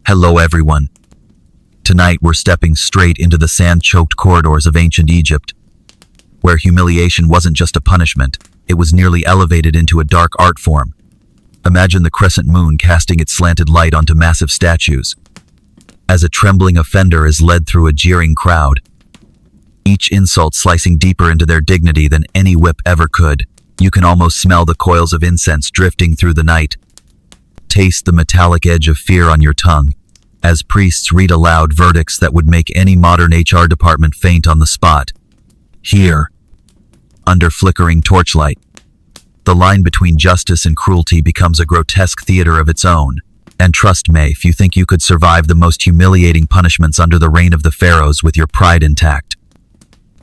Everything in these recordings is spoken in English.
Hello everyone. Tonight we're stepping straight into the sand-choked corridors of ancient Egypt, where humiliation wasn't just a punishment, it was nearly elevated into a dark art form. Imagine the crescent moon casting its slanted light onto massive statues, as a trembling offender is led through a jeering crowd, each insult slicing deeper into their dignity than any whip ever could. You can almost smell the coils of incense drifting through the night. Taste the metallic edge of fear on your tongue, as priests read aloud verdicts that would make any modern HR department faint on the spot. Here, under flickering torchlight, the line between justice and cruelty becomes a grotesque theater of its own. And trust me, if you think you could survive the most humiliating punishments under the reign of the pharaohs with your pride intact,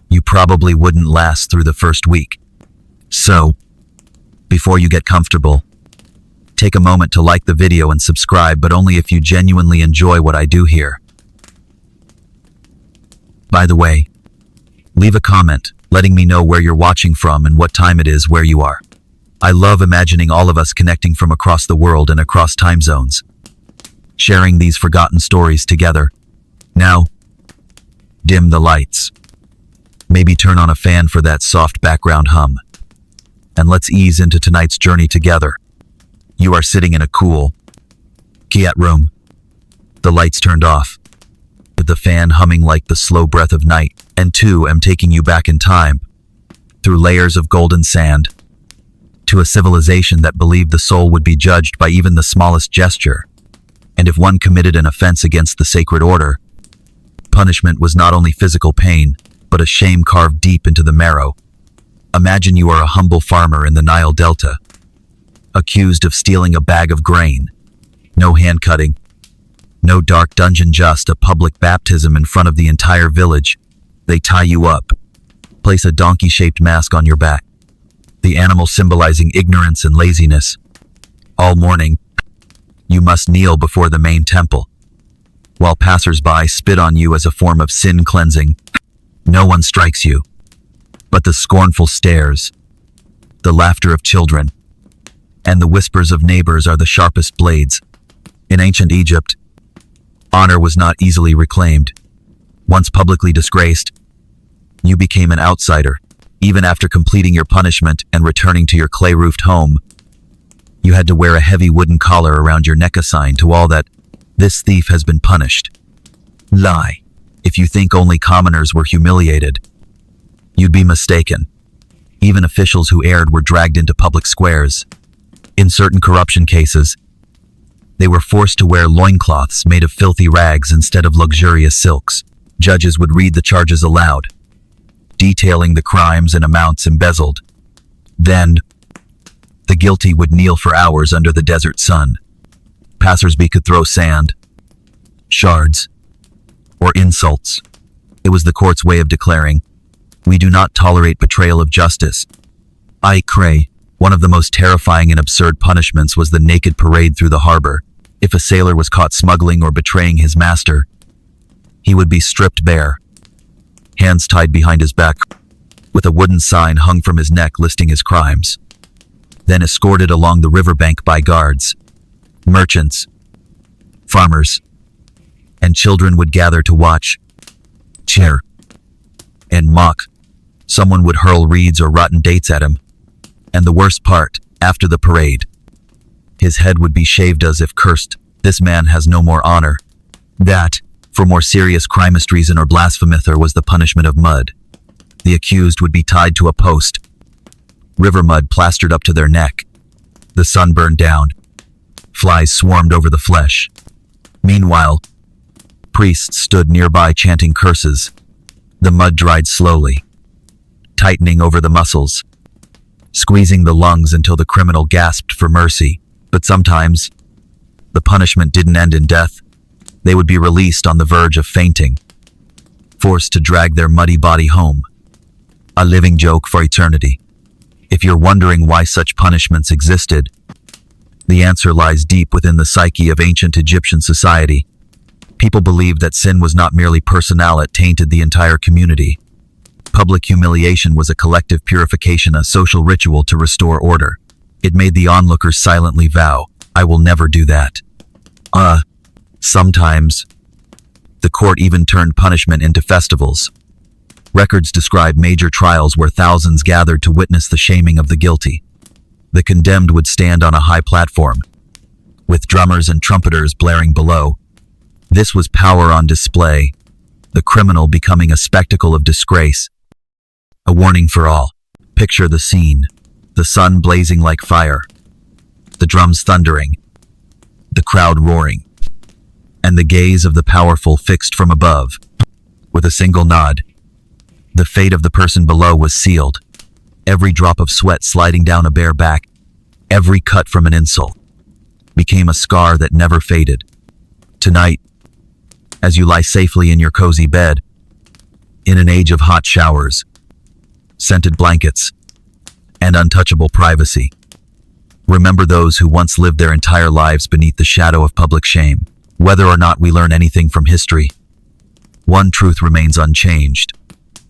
you probably wouldn't last through the first week. So, before you get comfortable, take a moment to like the video and subscribe, but only if you genuinely enjoy what I do here. By the way, leave a comment letting me know where you're watching from and what time it is where you are. I love imagining all of us connecting from across the world and across time zones, sharing these forgotten stories together. Now, dim the lights. Maybe turn on a fan for that soft background hum. And let's ease into tonight's journey together. You are sitting in a cool, quiet room. The lights turned off, with the fan humming like the slow breath of night. And I'm taking you back in time, through layers of golden sand, to a civilization that believed the soul would be judged by even the smallest gesture. And if one committed an offense against the sacred order, punishment was not only physical pain, but a shame carved deep into the marrow. Imagine you are a humble farmer in the Nile Delta, accused of stealing a bag of grain. No hand cutting, no dark dungeon, just a public baptism in front of the entire village. They tie you up, place a donkey-shaped mask on your back, the animal symbolizing ignorance and laziness. All morning, you must kneel before the main temple, while passers-by spit on you as a form of sin cleansing. No one strikes you, but the scornful stares, the laughter of children, and the whispers of neighbors are the sharpest blades. In ancient Egypt, honor was not easily reclaimed. Once publicly disgraced, you became an outsider. Even after completing your punishment and returning to your clay-roofed home, you had to wear a heavy wooden collar around your neck, a sign to all that this thief has been punished. Lie. If you think only commoners were humiliated, you'd be mistaken. Even officials who erred were dragged into public squares. In certain corruption cases, they were forced to wear loincloths made of filthy rags instead of luxurious silks. Judges would read the charges aloud, detailing the crimes and amounts embezzled. Then, the guilty would kneel for hours under the desert sun. Passersby could throw sand, shards, or insults. It was the court's way of declaring, "We do not tolerate betrayal of justice." I cray. One of the most terrifying and absurd punishments was the naked parade through the harbor. If a sailor was caught smuggling or betraying his master, he would be stripped bare, hands tied behind his back, with a wooden sign hung from his neck listing his crimes, then escorted along the riverbank by guards. Merchants, farmers, and children would gather to watch, cheer, and mock. Someone would hurl reeds or rotten dates at him. And the worst part, after the parade, his head would be shaved as if cursed. This man has no more honor. That, for more serious crime, treason or blasphemy, was the punishment of mud. The accused would be tied to a post, river mud plastered up to their neck. The sun burned down. Flies swarmed over the flesh. Meanwhile, priests stood nearby chanting curses. The mud dried slowly, tightening over the muscles, squeezing the lungs until the criminal gasped for mercy. But sometimes, the punishment didn't end in death. They would be released on the verge of fainting, forced to drag their muddy body home. A living joke for eternity. If you're wondering why such punishments existed, the answer lies deep within the psyche of ancient Egyptian society. People believed that sin was not merely personal, it tainted the entire community. Public humiliation was a collective purification, a social ritual to restore order. It made the onlookers silently vow, "I will never do that." Sometimes, the court even turned punishment into festivals. Records describe major trials where thousands gathered to witness the shaming of the guilty. The condemned would stand on a high platform, with drummers and trumpeters blaring below. This was power on display, the criminal becoming a spectacle of disgrace. A warning for all. Picture the scene. The sun blazing like fire, the drums thundering, the crowd roaring, and the gaze of the powerful fixed from above. With a single nod, the fate of the person below was sealed. Every drop of sweat sliding down a bare back, every cut from an insult, became a scar that never faded. Tonight, as you lie safely in your cozy bed, in an age of hot showers, scented blankets, and untouchable privacy, remember those who once lived their entire lives beneath the shadow of public shame. Whether or not we learn anything from history, one truth remains unchanged.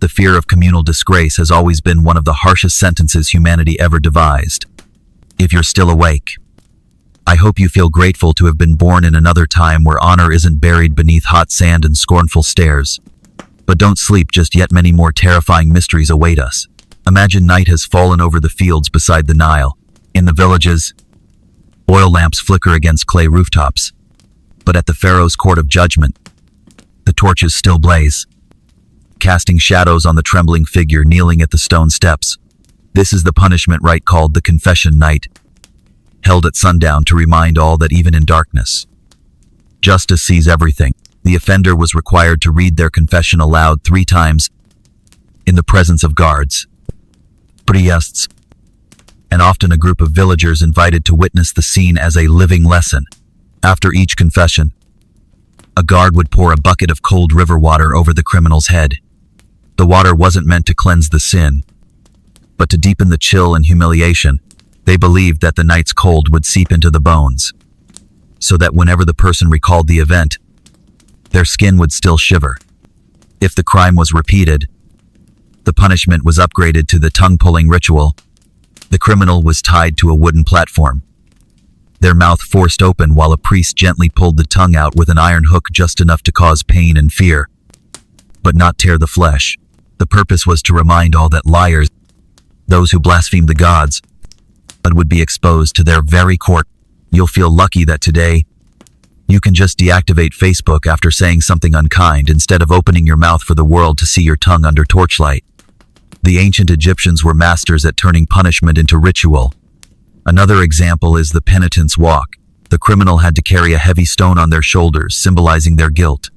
The fear of communal disgrace has always been one of the harshest sentences humanity ever devised. If you're still awake, I hope you feel grateful to have been born in another time where honor isn't buried beneath hot sand and scornful stares. But don't sleep just yet, many more terrifying mysteries await us. Imagine night has fallen over the fields beside the Nile. In the villages, oil lamps flicker against clay rooftops. But at the Pharaoh's court of judgment, the torches still blaze, casting shadows on the trembling figure kneeling at the stone steps. This is the punishment rite called the confession night, held at sundown to remind all that even in darkness, justice sees everything. The offender was required to read their confession aloud 3 times in the presence of guards, priests, and often a group of villagers invited to witness the scene as a living lesson. After each confession, a guard would pour a bucket of cold river water over the criminal's head. The water wasn't meant to cleanse the sin, but to deepen the chill and humiliation. They believed that the night's cold would seep into the bones, so that whenever the person recalled the event, their skin would still shiver. If the crime was repeated, the punishment was upgraded to the tongue-pulling ritual. The criminal was tied to a wooden platform, their mouth forced open while a priest gently pulled the tongue out with an iron hook, just enough to cause pain and fear, but not tear the flesh. The purpose was to remind all that liars, those who blaspheme the gods, would be exposed to their very court. You'll feel lucky that today, you can just deactivate Facebook after saying something unkind instead of opening your mouth for the world to see your tongue under torchlight. The ancient Egyptians were masters at turning punishment into ritual. Another example is the penitent's walk. The criminal had to carry a heavy stone on their shoulders, symbolizing their guilt,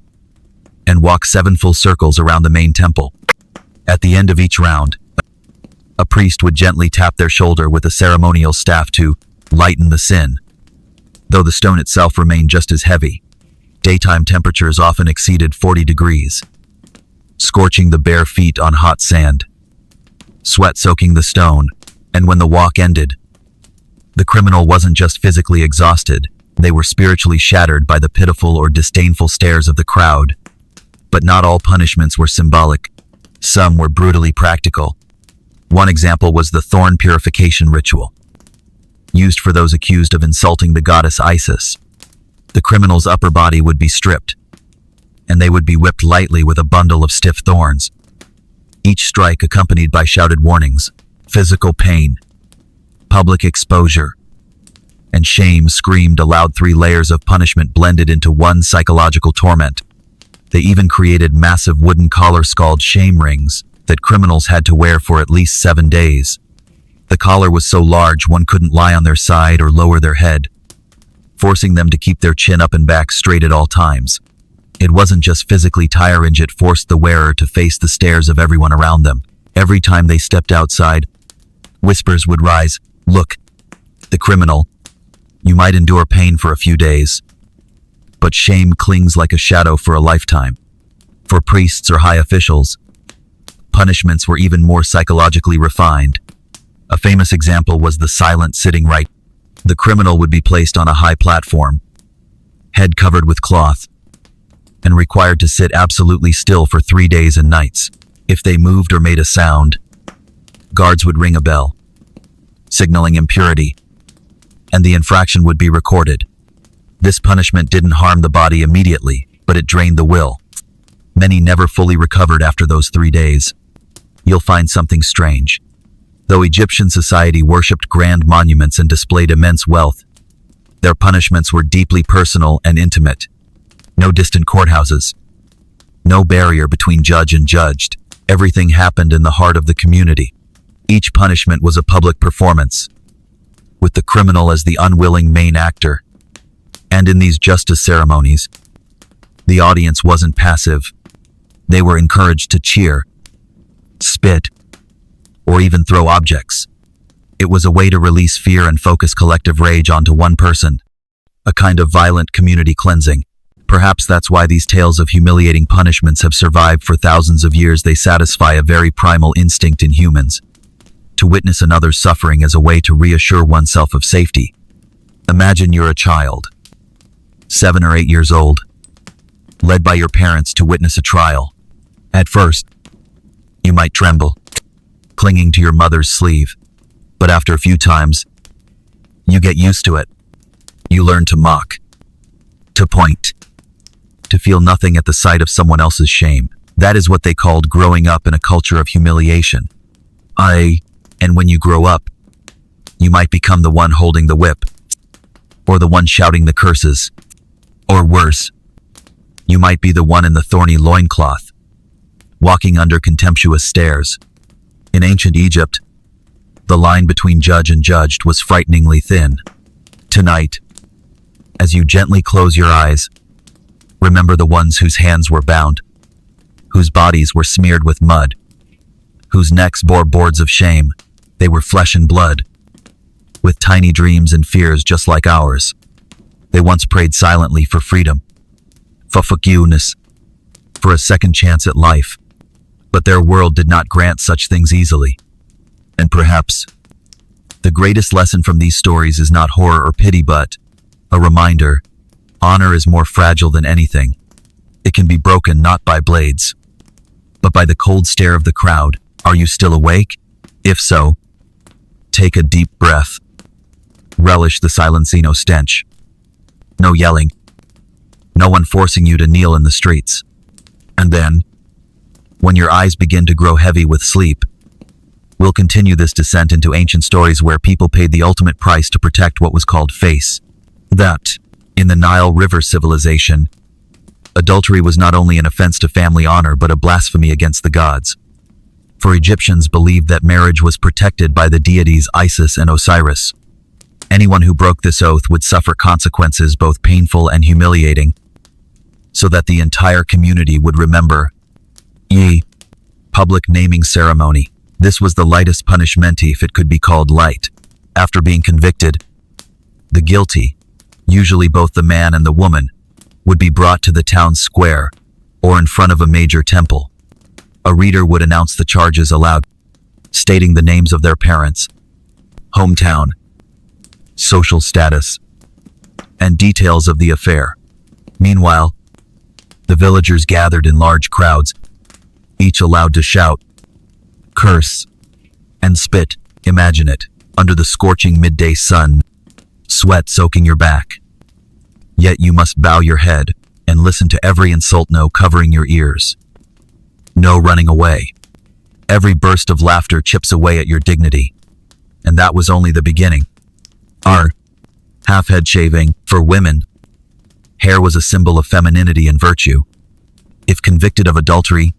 and walk 7 full circles around the main temple. At the end of each round, a priest would gently tap their shoulder with a ceremonial staff to lighten the sin, though the stone itself remained just as heavy. Daytime temperatures often exceeded 40 degrees, scorching the bare feet on hot sand, sweat soaking the stone, and when the walk ended, the criminal wasn't just physically exhausted, they were spiritually shattered by the pitiful or disdainful stares of the crowd. But not all punishments were symbolic. Some were brutally practical. One example was the thorn purification ritual, used for those accused of insulting the goddess Isis. The criminal's upper body would be stripped, and they would be whipped lightly with a bundle of stiff thorns, each strike accompanied by shouted warnings. Physical pain, public exposure, and shame screamed aloud. 3 layers of punishment blended into one psychological torment. They even created massive wooden collars called shame rings that criminals had to wear for at least 7 days. The collar was so large one couldn't lie on their side or lower their head, forcing them to keep their chin up and back straight at all times. It wasn't just physically tiring, it forced the wearer to face the stares of everyone around them. Every time they stepped outside, whispers would rise. Look, the criminal. You might endure pain for a few days, but shame clings like a shadow for a lifetime. For priests or high officials, punishments were even more psychologically refined. A famous example was the silent sitting rite. The criminal would be placed on a high platform, head covered with cloth, and required to sit absolutely still for 3 days and nights. If they moved or made a sound, guards would ring a bell, signaling impurity, and the infraction would be recorded. This punishment didn't harm the body immediately, but it drained the will. Many never fully recovered after those 3 days. You'll find something strange. Though Egyptian society worshipped grand monuments and displayed immense wealth, their punishments were deeply personal and intimate. No distant courthouses. No barrier between judge and judged. Everything happened in the heart of the community. Each punishment was a public performance, with the criminal as the unwilling main actor. And in these justice ceremonies, the audience wasn't passive. They were encouraged to cheer, spit, or even throw objects. It was a way to release fear and focus collective rage onto one person. A kind of violent community cleansing. Perhaps that's why these tales of humiliating punishments have survived for thousands of years. They satisfy a very primal instinct in humans. To witness another's suffering as a way to reassure oneself of safety. Imagine you're a child, 7 or 8 years old, led by your parents to witness a trial. At first, you might tremble, clinging to your mother's sleeve. But after a few times, you get used to it. You learn to mock, to point, to feel nothing at the sight of someone else's shame. That is what they called growing up in a culture of humiliation. And when you grow up, you might become the one holding the whip, or the one shouting the curses, or worse, you might be the one in the thorny loincloth, walking under contemptuous stares. In ancient Egypt, the line between judge and judged was frighteningly thin. Tonight, as you gently close your eyes, remember the ones whose hands were bound, whose bodies were smeared with mud, whose necks bore boards of shame. They were flesh and blood, with tiny dreams and fears just like ours. They once prayed silently for freedom, for forgiveness, for a second chance at life. But their world did not grant such things easily. And perhaps the greatest lesson from these stories is not horror or pity, but a reminder. Honor is more fragile than anything. It can be broken not by blades, but by the cold stare of the crowd. Are you still awake? If so, take a deep breath. Relish the silencino stench. No yelling. No one forcing you to kneel in the streets. And then, when your eyes begin to grow heavy with sleep, we'll continue this descent into ancient stories where people paid the ultimate price to protect what was called face. That, in the Nile River civilization, adultery was not only an offense to family honor but a blasphemy against the gods. For Egyptians believed that marriage was protected by the deities Isis and Osiris. Anyone who broke this oath would suffer consequences both painful and humiliating, so that the entire community would remember. Public naming ceremony. This was the lightest punishment, if it could be called light. After being convicted, the guilty, usually both the man and the woman, would be brought to the town square or in front of a major temple. A reader would announce the charges aloud, stating the names of their parents, hometown, social status, and details of the affair. Meanwhile, the villagers gathered in large crowds, each allowed to shout, curse, and spit. Imagine it, under the scorching midday sun, sweat soaking your back. Yet you must bow your head and listen to every insult, no covering your ears, no running away. Every burst of laughter chips away at your dignity. And that was only the beginning. Half-head shaving. For women, hair was a symbol of femininity and virtue. If convicted of adultery,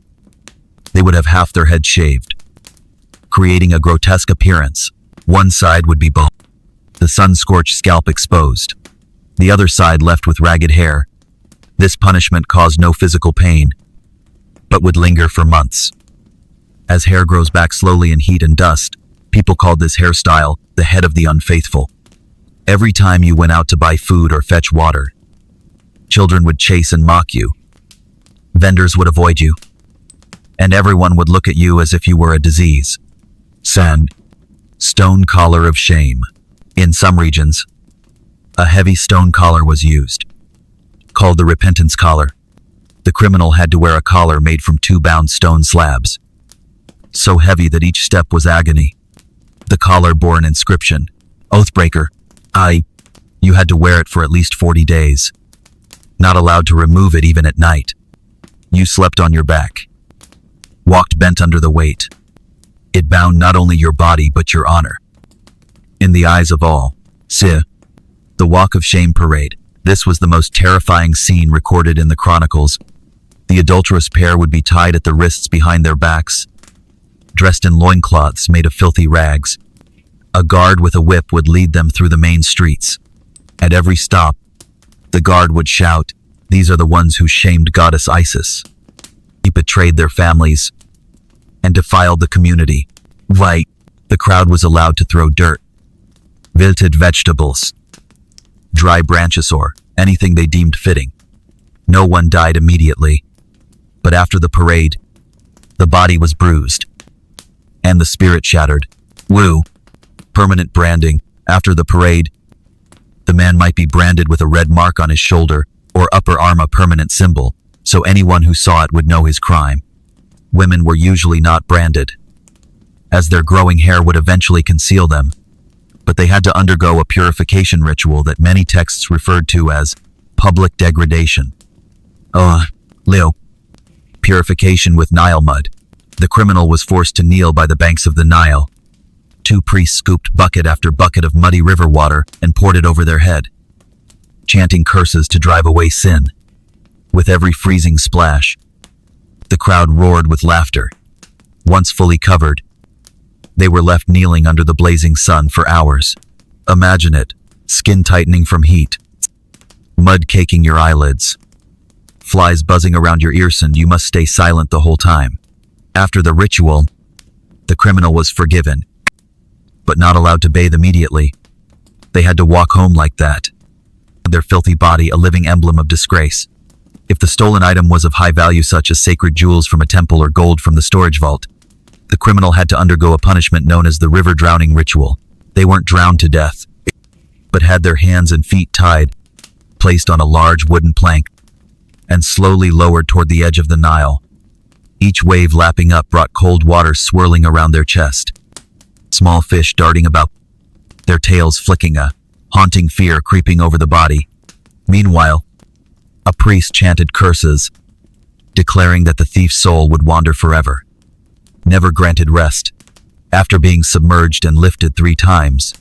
they would have half their head shaved, creating a grotesque appearance. One side would be bald, the sun-scorched scalp exposed, the other side left with ragged hair. This punishment caused no physical pain, but would linger for months. As hair grows back slowly in heat and dust, people called this hairstyle the head of the unfaithful. Every time you went out to buy food or fetch water, children would chase and mock you. Vendors would avoid you, and everyone would look at you as if you were a disease. Stone collar of shame. In some regions, a heavy stone collar was used, called the repentance collar. The criminal had to wear a collar made from 2 bound stone slabs, so heavy that each step was agony. The collar bore an inscription, Oathbreaker, You had to wear it for at least 40 days. Not allowed to remove it even at night. You slept on your back. Walked bent under the weight. It bound not only your body but your honor. In the eyes of all, the Walk of Shame parade. This was the most terrifying scene recorded in the chronicles. The adulterous pair would be tied at the wrists behind their backs, dressed in loincloths made of filthy rags. A guard with a whip would lead them through the main streets. At every stop, the guard would shout, "These are the ones who shamed goddess Isis. He betrayed their families and defiled the community." The crowd was allowed to throw dirt, wilted vegetables, dry branches, or anything they deemed fitting. No one died immediately, but after the parade, the body was bruised and the spirit shattered. Permanent branding. After the parade, the man might be branded with a red mark on his shoulder or upper arm, a permanent symbol, so anyone who saw it would know his crime. Women were usually not branded, as their growing hair would eventually conceal them, but they had to undergo a purification ritual that many texts referred to as public degradation. Purification with Nile mud. The criminal was forced to kneel by the banks of the Nile. 2 priests scooped bucket after bucket of muddy river water and poured it over their head, chanting curses to drive away sin. With every freezing splash, the crowd roared with laughter. Once fully covered, they were left kneeling under the blazing sun for hours. Imagine it, skin tightening from heat, mud caking your eyelids, flies buzzing around your ears, and you must stay silent the whole time. After the ritual, the criminal was forgiven, but not allowed to bathe immediately. They had to walk home like that, their filthy body a living emblem of disgrace. If the stolen item was of high value, such as sacred jewels from a temple or gold from the storage vault, the criminal had to undergo a punishment known as the river drowning ritual. They weren't drowned to death, but had their hands and feet tied, placed on a large wooden plank, and slowly lowered toward the edge of the Nile. Each wave lapping up brought cold water swirling around their chest. Small fish darting about, their tails flicking, a haunting fear creeping over the body. Meanwhile, a priest chanted curses, declaring that the thief's soul would wander forever, never granted rest. After being submerged and lifted 3 times,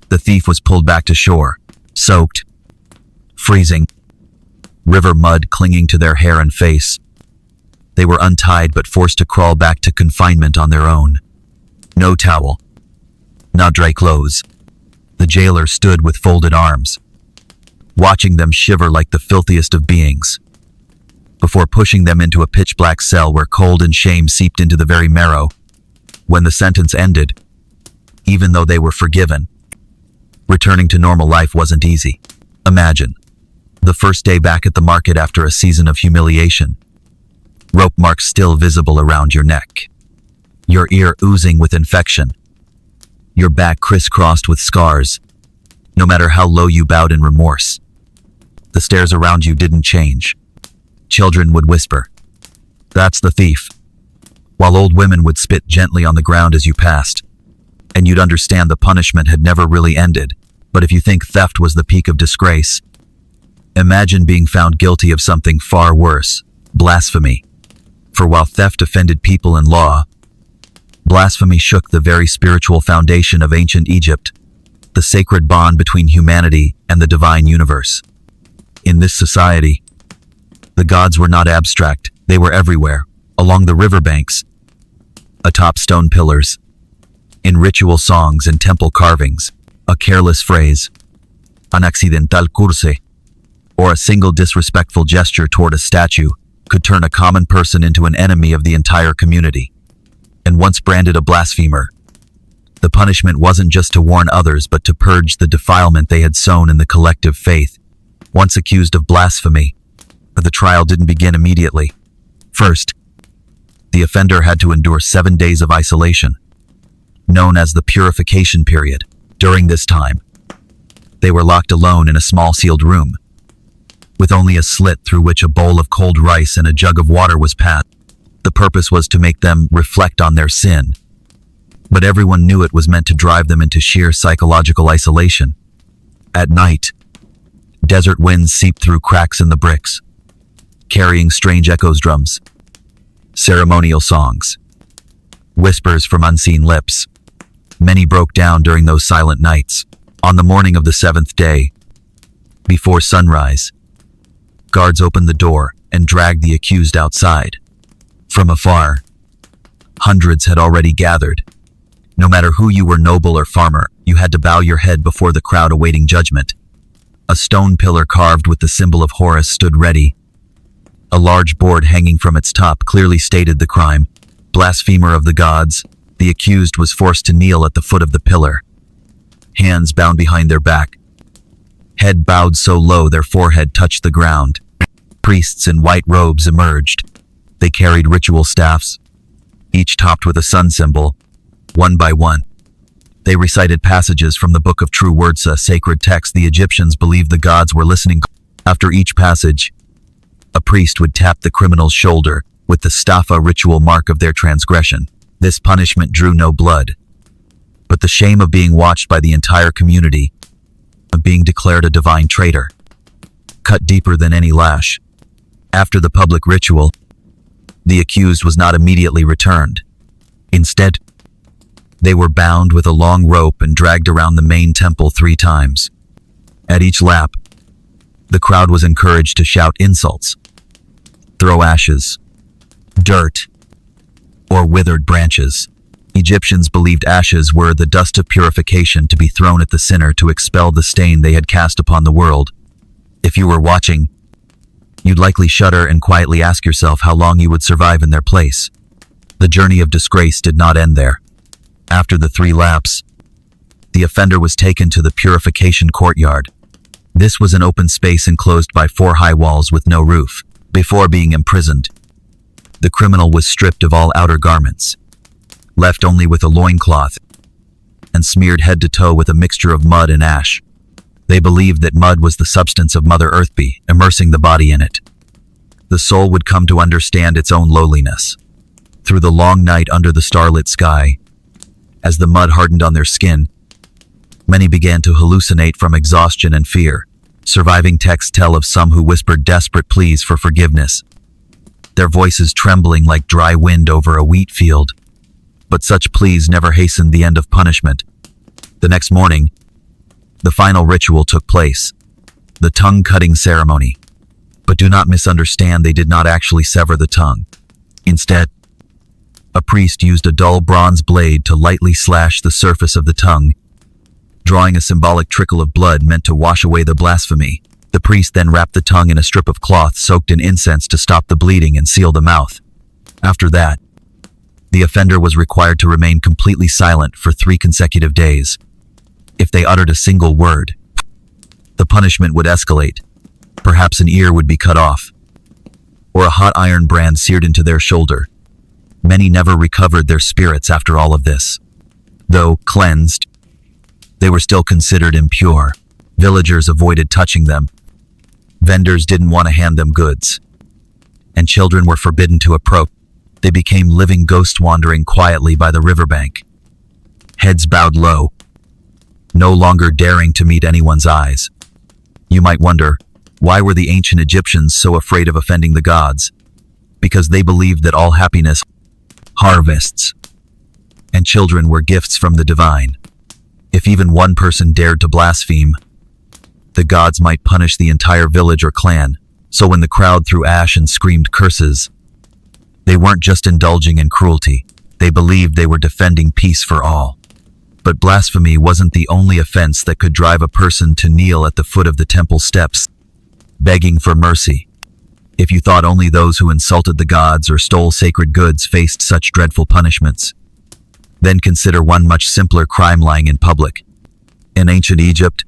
the thief was pulled back to shore, soaked, freezing, river mud clinging to their hair and face. They were untied but forced to crawl back to confinement on their own. No towel, not dry clothes. The jailer stood with folded arms, watching them shiver like the filthiest of beings, before pushing them into a pitch-black cell where cold and shame seeped into the very marrow. When the sentence ended, even though they were forgiven, returning to normal life wasn't easy. Imagine the first day back at the market after a season of humiliation. Rope marks still visible around your neck, your ear oozing with infection, your back crisscrossed with scars. No matter how low you bowed in remorse, the stares around you didn't change. Children would whisper, "That's the thief," while old women would spit gently on the ground as you passed. And you'd understand the punishment had never really ended. But if you think theft was the peak of disgrace, imagine being found guilty of something far worse, blasphemy. For while theft offended people and law, blasphemy shook the very spiritual foundation of ancient Egypt, the sacred bond between humanity and the divine universe. In this society, the gods were not abstract, they were everywhere, along the riverbanks, atop stone pillars, in ritual songs and temple carvings. A careless phrase, an accidental curse, or a single disrespectful gesture toward a statue could turn a common person into an enemy of the entire community. And once branded a blasphemer, the punishment wasn't just to warn others but to purge the defilement they had sown in the collective faith. Once accused of blasphemy, the trial didn't begin immediately. First, the offender had to endure 7 days of isolation, known as the purification period. During this time, they were locked alone in a small sealed room, with only a slit through which a bowl of cold rice and a jug of water was passed. The purpose was to make them reflect on their sin, but everyone knew it was meant to drive them into sheer psychological isolation. At night, desert winds seeped through cracks in the bricks, carrying strange echoes, drums, ceremonial songs, whispers from unseen lips. Many broke down during those silent nights. On the morning of the seventh day, before sunrise, guards opened the door and dragged the accused outside. From afar, hundreds had already gathered. No matter who you were, noble or farmer, you had to bow your head before the crowd awaiting judgment. A stone pillar carved with the symbol of Horus stood ready. A large board hanging from its top clearly stated the crime: blasphemer of the gods. The accused was forced to kneel at the foot of the pillar, hands bound behind their back, head bowed so low their forehead touched the ground. Priests in white robes emerged. They carried ritual staffs, each topped with a sun symbol. One by one, they recited passages from the Book of True Words, a sacred text the Egyptians believed the gods were listening. After each passage, a priest would tap the criminal's shoulder with the staff, a ritual mark of their transgression. This punishment drew no blood, but the shame of being watched by the entire community, of being declared a divine traitor, cut deeper than any lash. After the public ritual, the accused was not immediately returned. Instead, they were bound with a long rope and dragged around the main temple 3 times. At each lap, the crowd was encouraged to shout insults, throw ashes, dirt, or withered branches. Egyptians believed ashes were the dust of purification to be thrown at the sinner to expel the stain they had cast upon the world. If you were watching, you'd likely shudder and quietly ask yourself how long you would survive in their place. The journey of disgrace did not end there. After the 3 laps, the offender was taken to the purification courtyard. This was an open space enclosed by 4 high walls with no roof. Before being imprisoned, the criminal was stripped of all outer garments, left only with a loincloth, and smeared head to toe with a mixture of mud and ash. They believed that mud was the substance of Mother Earth, immersing the body in it. The soul would come to understand its own lowliness. Through the long night under the starlit sky, as the mud hardened on their skin, many began to hallucinate from exhaustion and fear. Surviving texts tell of some who whispered desperate pleas for forgiveness, their voices trembling like dry wind over a wheat field. But such pleas never hastened the end of punishment. The next morning, the final ritual took place, the tongue-cutting ceremony. But do not misunderstand, they did not actually sever the tongue. Instead, a priest used a dull bronze blade to lightly slash the surface of the tongue, drawing a symbolic trickle of blood meant to wash away the blasphemy. The priest then wrapped the tongue in a strip of cloth soaked in incense to stop the bleeding and seal the mouth. After that, the offender was required to remain completely silent for 3 consecutive days. If they uttered a single word, the punishment would escalate. Perhaps an ear would be cut off, or a hot iron brand seared into their shoulder. Many never recovered their spirits after all of this. Though cleansed, they were still considered impure. Villagers avoided touching them. Vendors didn't want to hand them goods, and children were forbidden to approach. They became living ghosts wandering quietly by the riverbank, heads bowed low, no longer daring to meet anyone's eyes. You might wonder, why were the ancient Egyptians so afraid of offending the gods? Because they believed that all happiness, harvests, and children were gifts from the divine. If even one person dared to blaspheme, the gods might punish the entire village or clan. So when the crowd threw ash and screamed curses, they weren't just indulging in cruelty, they believed they were defending peace for all. But blasphemy wasn't the only offense that could drive a person to kneel at the foot of the temple steps, begging for mercy. If you thought only those who insulted the gods or stole sacred goods faced such dreadful punishments, then consider one much simpler crime: lying in public. In ancient Egypt,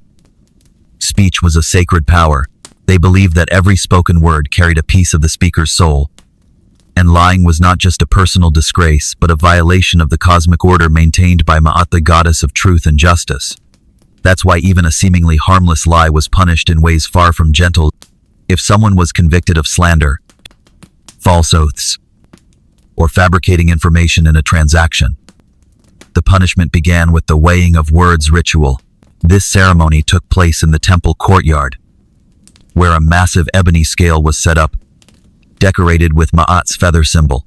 speech was a sacred power. They believed that every spoken word carried a piece of the speaker's soul. And lying was not just a personal disgrace, but a violation of the cosmic order maintained by Ma'at, the goddess of truth and justice. That's why even a seemingly harmless lie was punished in ways far from gentle. If someone was convicted of slander, false oaths, or fabricating information in a transaction, the punishment began with the weighing of words ritual. This ceremony took place in the temple courtyard, where a massive ebony scale was set up, decorated with Ma'at's feather symbol.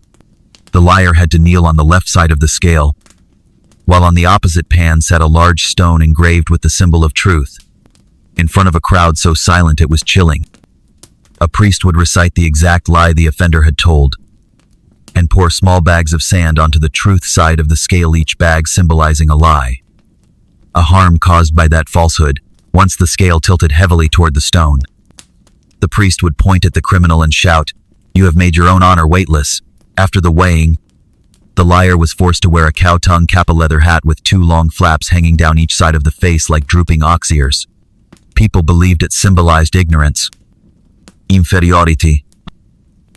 The liar had to kneel on the left side of the scale, while on the opposite pan sat a large stone engraved with the symbol of truth. In front of a crowd so silent it was chilling, a priest would recite the exact lie the offender had told, and pour small bags of sand onto the truth side of the scale, each bag symbolizing a lie, a harm caused by that falsehood. Once the scale tilted heavily toward the stone, the priest would point at the criminal and shout, "You have made your own honor weightless." After the weighing, the liar was forced to wear a cow-tongue cap, a leather hat with 2 long flaps hanging down each side of the face like drooping ox ears. People believed it symbolized ignorance, inferiority,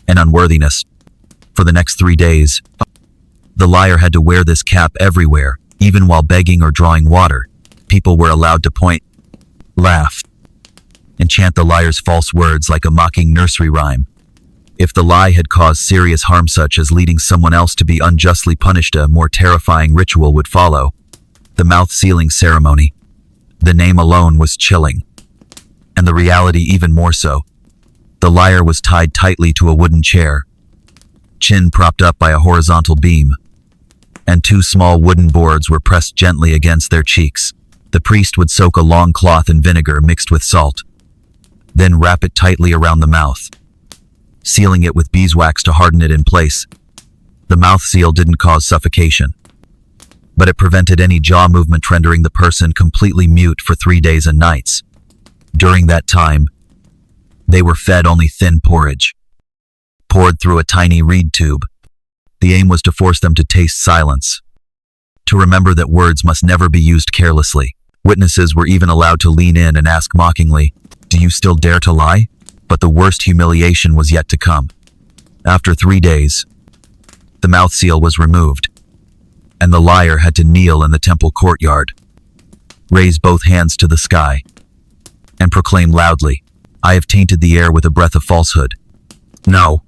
and unworthiness. For the next 3 days, the liar had to wear this cap everywhere. Even while begging or drawing water, people were allowed to point, laugh, and chant the liar's false words like a mocking nursery rhyme. If the lie had caused serious harm, such as leading someone else to be unjustly punished, a more terrifying ritual would follow: the mouth-sealing ceremony. The name alone was chilling, and the reality even more so. The liar was tied tightly to a wooden chair, chin propped up by a horizontal beam, and 2 small wooden boards were pressed gently against their cheeks. The priest would soak a long cloth in vinegar mixed with salt, then wrap it tightly around the mouth, sealing it with beeswax to harden it in place. The mouth seal didn't cause suffocation, but it prevented any jaw movement, rendering the person completely mute for 3 days and nights. During that time, they were fed only thin porridge, poured through a tiny reed tube. The aim was to force them to taste silence, to remember that words must never be used carelessly. Witnesses were even allowed to lean in and ask mockingly, "Do you still dare to lie?" But the worst humiliation was yet to come. After 3 days, the mouth seal was removed, and the liar had to kneel in the temple courtyard, raise both hands to the sky, and proclaim loudly, "I have tainted the air with a breath of falsehood." No.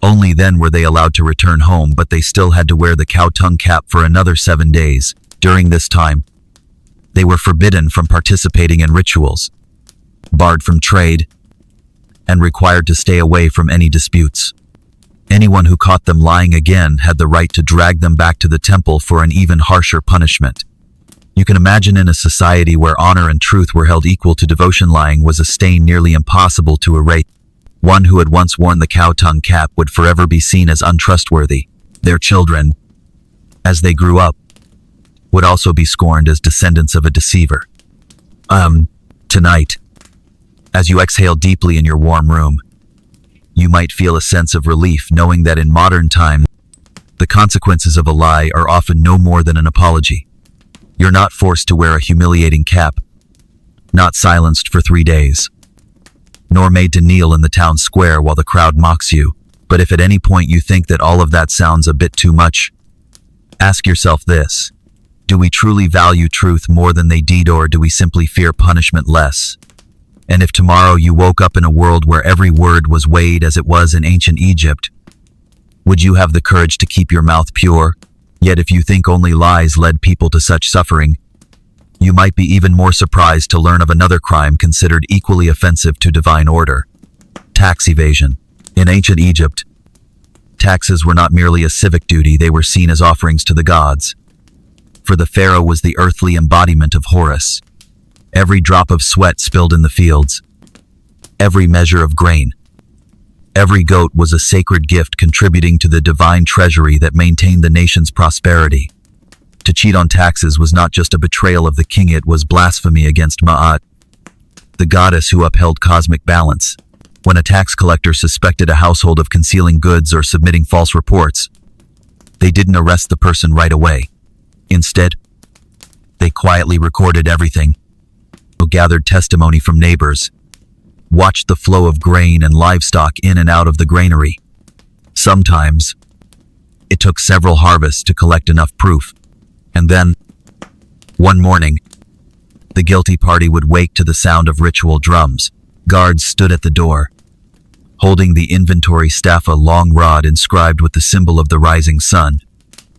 Only then were they allowed to return home, but they still had to wear the cow-tongue cap for another 7 days. During this time, they were forbidden from participating in rituals, barred from trade, and required to stay away from any disputes. Anyone who caught them lying again had the right to drag them back to the temple for an even harsher punishment. You can imagine, in a society where honor and truth were held equal to devotion, lying was a stain nearly impossible to erase. One who had once worn the cow-tongue cap would forever be seen as untrustworthy. Their children, as they grew up, would also be scorned as descendants of a deceiver. Tonight, as you exhale deeply in your warm room, you might feel a sense of relief, knowing that in modern times, the consequences of a lie are often no more than an apology. You're not forced to wear a humiliating cap, not silenced for 3 days, nor made to kneel in the town square while the crowd mocks you. But if at any point you think that all of that sounds a bit too much, ask yourself this: do we truly value truth more than they did, or do we simply fear punishment less? And if tomorrow you woke up in a world where every word was weighed as it was in ancient Egypt, would you have the courage to keep your mouth pure? Yet if you think only lies led people to such suffering, you might be even more surprised to learn of another crime considered equally offensive to divine order: tax evasion. In ancient Egypt, taxes were not merely a civic duty, they were seen as offerings to the gods. For the pharaoh was the earthly embodiment of Horus. Every drop of sweat spilled in the fields, every measure of grain, every goat was a sacred gift contributing to the divine treasury that maintained the nation's prosperity. To cheat on taxes was not just a betrayal of the king, it was blasphemy against Ma'at, the goddess who upheld cosmic balance. When a tax collector suspected a household of concealing goods or submitting false reports, they didn't arrest the person right away. Instead, they quietly recorded everything, gathered testimony from neighbors, watched the flow of grain and livestock in and out of the granary. Sometimes, it took several harvests to collect enough proof. And then, one morning, the guilty party would wake to the sound of ritual drums. Guards stood at the door, holding the inventory staff, a long rod inscribed with the symbol of the rising sun.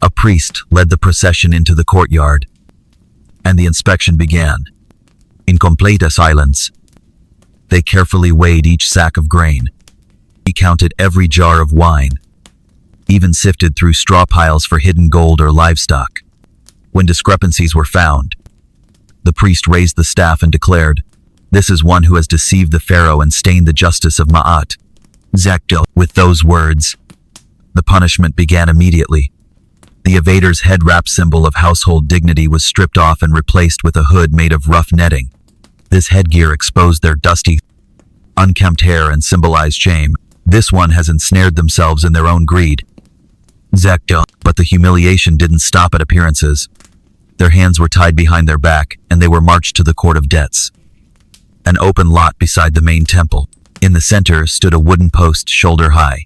A priest led the procession into the courtyard, and the inspection began. In complete silence, they carefully weighed each sack of grain. He counted every jar of wine, even sifted through straw piles for hidden gold or livestock. When discrepancies were found, the priest raised the staff and declared, "This is one who has deceived the Pharaoh and stained the justice of Ma'at." Zakdil. With those words, the punishment began immediately. The evader's head wrap symbol of household dignity was stripped off and replaced with a hood made of rough netting. This headgear exposed their dusty, unkempt hair and symbolized shame. This one has ensnared themselves in their own greed. Zakdil. But the humiliation didn't stop at appearances. Their hands were tied behind their back, and they were marched to the court of debts, an open lot beside the main temple. In the center stood a wooden post shoulder high,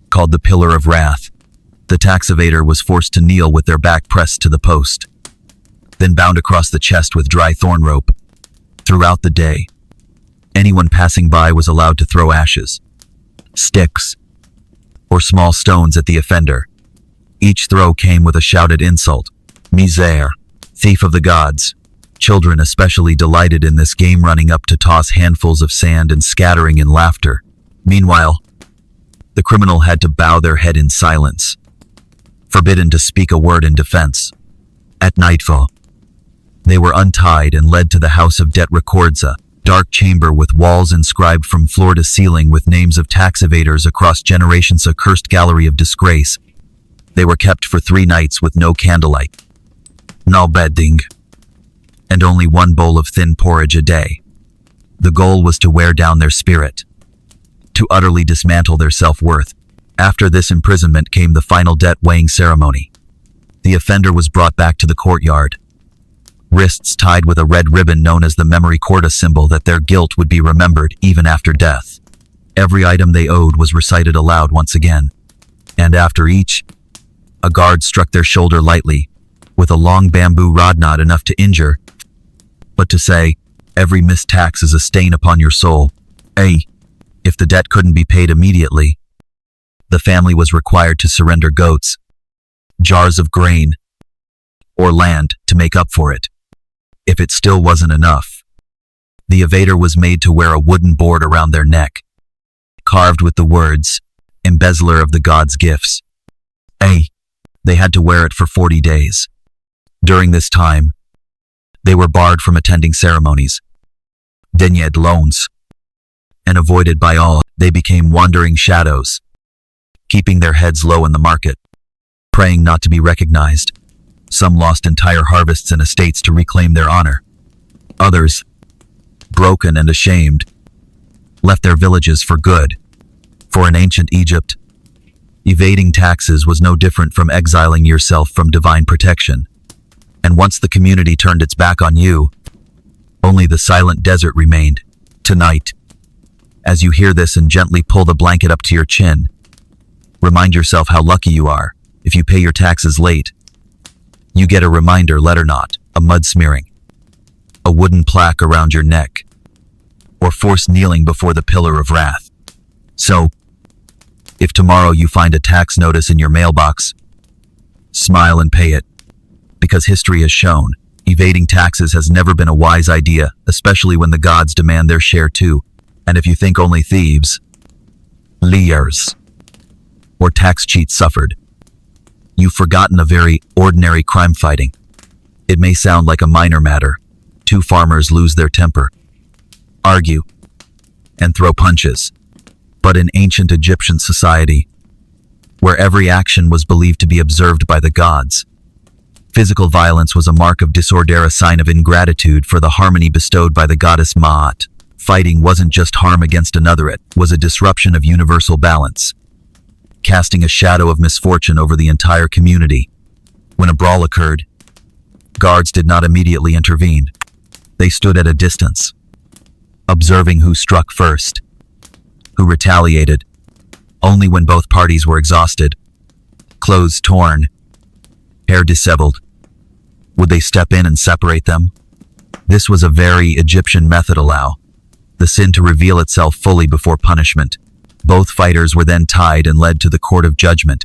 called the Pillar of Wrath. The tax evader was forced to kneel with their back pressed to the post, then bound across the chest with dry thorn rope. Throughout the day, anyone passing by was allowed to throw ashes, sticks, or small stones at the offender. Each throw came with a shouted insult. Misere, thief of the gods. Children especially delighted in this game, running up to toss handfuls of sand and scattering in laughter. Meanwhile, the criminal had to bow their head in silence, forbidden to speak a word in defense. At nightfall, they were untied and led to the house of debt records, a dark chamber with walls inscribed from floor to ceiling with names of tax evaders across generations, a cursed gallery of disgrace. They were kept for 3 nights with no candlelight, no bedding, and only 1 bowl of thin porridge a day. The goal was to wear down their spirit, to utterly dismantle their self-worth. After this imprisonment came the final debt-weighing ceremony. The offender was brought back to the courtyard, wrists tied with a red ribbon known as the memory cord, a symbol that their guilt would be remembered even after death. Every item they owed was recited aloud once again, and after each, a guard struck their shoulder lightly, with a long bamboo rod, not enough to injure, but to say, "Every missed tax is a stain upon your soul." If the debt couldn't be paid immediately, the family was required to surrender goats, jars of grain, or land to make up for it. If it still wasn't enough, the evader was made to wear a wooden board around their neck, carved with the words, "Embezzler of the gods' gifts." They had to wear it for 40 days. During this time, they were barred from attending ceremonies, denied loans, and avoided by all. They became wandering shadows, keeping their heads low in the market, praying not to be recognized. Some lost entire harvests and estates to reclaim their honor. Others, broken and ashamed, left their villages for good. For in ancient Egypt, evading taxes was no different from exiling yourself from divine protection. And once the community turned its back on you, only the silent desert remained. Tonight, as you hear this and gently pull the blanket up to your chin, remind yourself how lucky you are. If you pay your taxes late, you get a reminder letter, not a mud smearing, a wooden plaque around your neck, or forced kneeling before the Pillar of Wrath. So, if tomorrow you find a tax notice in your mailbox, smile and pay it, because history has shown evading taxes has never been a wise idea, especially when the gods demand their share too. And if you think only thieves, liars, or tax cheats suffered, you've forgotten a very ordinary crime fighting. It may sound like a minor matter. 2 farmers lose their temper, argue, and throw punches. But in ancient Egyptian society, where every action was believed to be observed by the gods, physical violence was a mark of disorder, a sign of ingratitude for the harmony bestowed by the goddess Ma'at. Fighting wasn't just harm against another, it was a disruption of universal balance, casting a shadow of misfortune over the entire community. When a brawl occurred, guards did not immediately intervene. They stood at a distance, observing who struck first, who retaliated. Only when both parties were exhausted, clothes torn, hair disheveled, would they step in and separate them. This was a very Egyptian method, allow the sin to reveal itself fully before punishment. Both fighters were then tied and led to the court of judgment,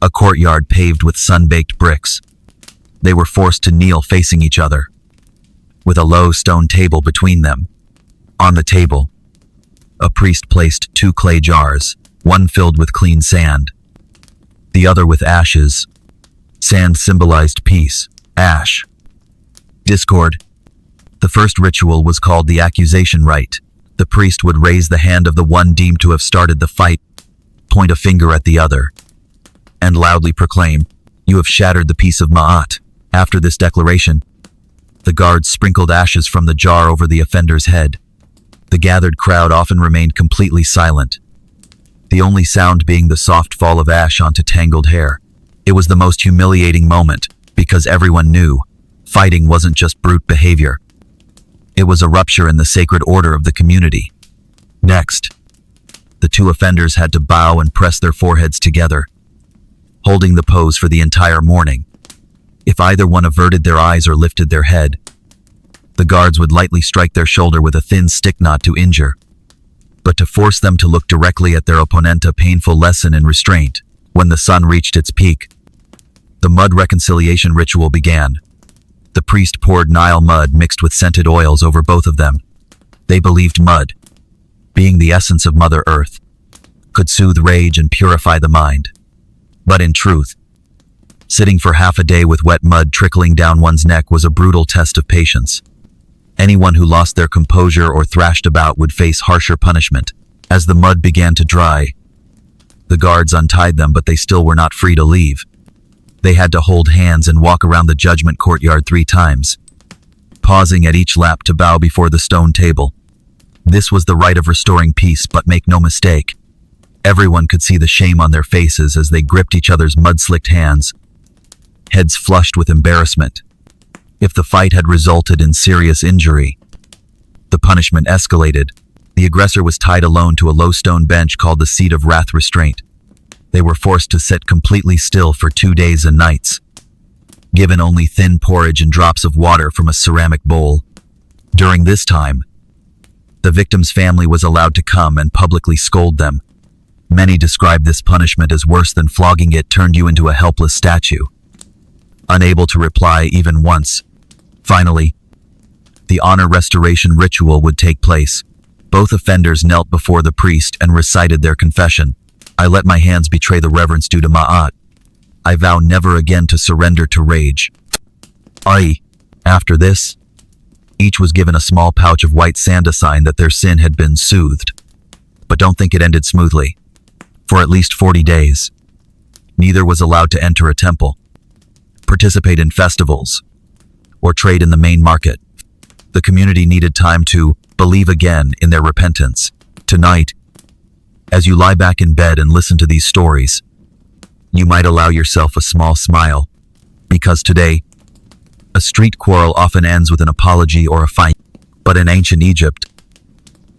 a courtyard paved with sun-baked bricks. They were forced to kneel facing each other, with a low stone table between them. On the table, a priest placed 2 clay jars, one filled with clean sand, the other with ashes. Sand symbolized peace, ash, discord. The first ritual was called the accusation rite. The priest would raise the hand of the one deemed to have started the fight, point a finger at the other, and loudly proclaim, "You have shattered the peace of Ma'at." After this declaration, the guards sprinkled ashes from the jar over the offender's head. The gathered crowd often remained completely silent, the only sound being the soft fall of ash onto tangled hair. It was the most humiliating moment, because everyone knew fighting wasn't just brute behavior. It was a rupture in the sacred order of the community. Next, the 2 offenders had to bow and press their foreheads together, holding the pose for the entire morning. If either one averted their eyes or lifted their head, the guards would lightly strike their shoulder with a thin stick, not to injure, but to force them to look directly at their opponent, a painful lesson in restraint. When the sun reached its peak, the mud reconciliation ritual began. The priest poured Nile mud mixed with scented oils over both of them. They believed mud, being the essence of Mother Earth, could soothe rage and purify the mind. But in truth, sitting for half a day with wet mud trickling down one's neck was a brutal test of patience. Anyone who lost their composure or thrashed about would face harsher punishment. As the mud began to dry, the guards untied them, but they still were not free to leave. They had to hold hands and walk around the judgment courtyard 3 times, pausing at each lap to bow before the stone table. This was the rite of restoring peace, but make no mistake, everyone could see the shame on their faces as they gripped each other's mud-slicked hands, heads flushed with embarrassment. If the fight had resulted in serious injury, the punishment escalated. The aggressor was tied alone to a low stone bench called the seat of wrath restraint. They were forced to sit completely still for 2 days and nights, given only thin porridge and drops of water from a ceramic bowl. During this time, the victim's family was allowed to come and publicly scold them. Many described this punishment as worse than flogging. It turned you into a helpless statue, unable to reply even once. Finally, the honor restoration ritual would take place. Both offenders knelt before the priest and recited their confession. "I let my hands betray the reverence due to Ma'at. I vow never again to surrender to rage." After this, each was given a small pouch of white sand, a sign that their sin had been soothed. But don't think it ended smoothly. For at least 40 days, neither was allowed to enter a temple, participate in festivals, or trade in the main market. The community needed time to believe again in their repentance. Tonight, as you lie back in bed and listen to these stories, you might allow yourself a small smile, because today, a street quarrel often ends with an apology or a fight. But in ancient Egypt,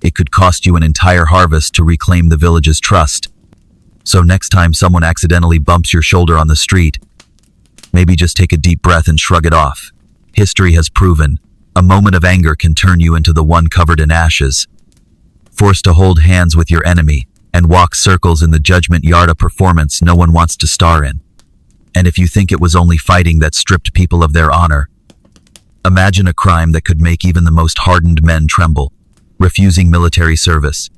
it could cost you an entire harvest to reclaim the village's trust. So next time someone accidentally bumps your shoulder on the street, maybe just take a deep breath and shrug it off. History has proven, a moment of anger can turn you into the one covered in ashes, forced to hold hands with your enemy and walk circles in the judgment yard, a performance no one wants to star in. And if you think it was only fighting that stripped people of their honor, imagine a crime that could make even the most hardened men tremble: refusing military service.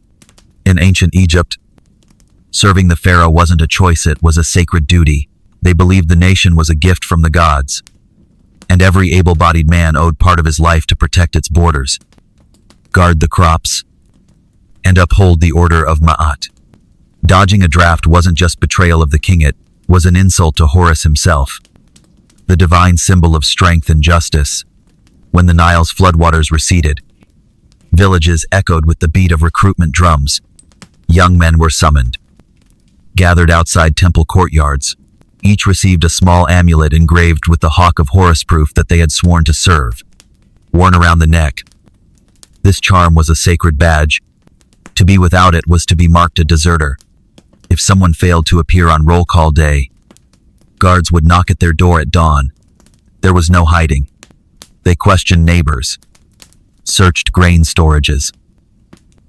In ancient Egypt, serving the pharaoh wasn't a choice, it was a sacred duty. They believed the nation was a gift from the gods, and every able-bodied man owed part of his life to protect its borders, guard the crops, and uphold the order of Ma'at. Dodging a draft wasn't just betrayal of the king, it was an insult to Horus himself, the divine symbol of strength and justice. When the Nile's floodwaters receded, villages echoed with the beat of recruitment drums. Young men were summoned, gathered outside temple courtyards. Each received a small amulet engraved with the hawk of Horus, proof that they had sworn to serve, worn around the neck. This charm was a sacred badge. To be without it was to be marked a deserter. If someone failed to appear on roll call day, guards would knock at their door at dawn. There was no hiding. They questioned neighbors, searched grain storages,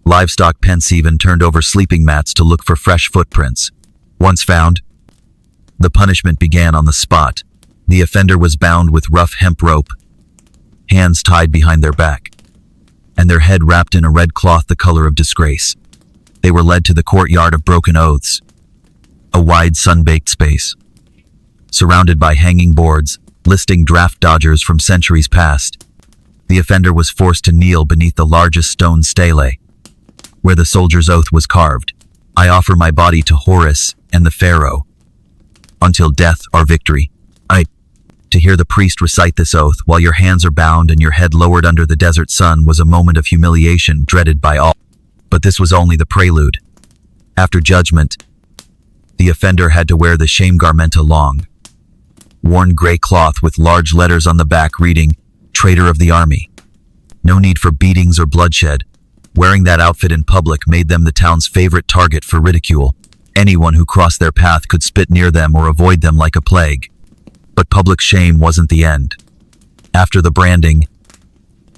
livestock pens, even turned over sleeping mats to look for fresh footprints. Once found, the punishment began on the spot. The offender was bound with rough hemp rope, hands tied behind their back, and their head wrapped in a red cloth the color of disgrace. They were led to the courtyard of broken oaths, a wide sun-baked space, surrounded by hanging boards, listing draft dodgers from centuries past. The offender was forced to kneel beneath the largest stone stele, where the soldier's oath was carved. I offer my body to Horus and the Pharaoh, until death or victory. To hear the priest recite this oath while your hands are bound and your head lowered under the desert sun was a moment of humiliation dreaded by all. But this was only the prelude. After judgment, the offender had to wear the shame garment, a long, worn gray cloth with large letters on the back reading, "Traitor of the Army." No need for beatings or bloodshed. Wearing that outfit in public made them the town's favorite target for ridicule. Anyone who crossed their path could spit near them or avoid them like a plague. But public shame wasn't the end. After the branding,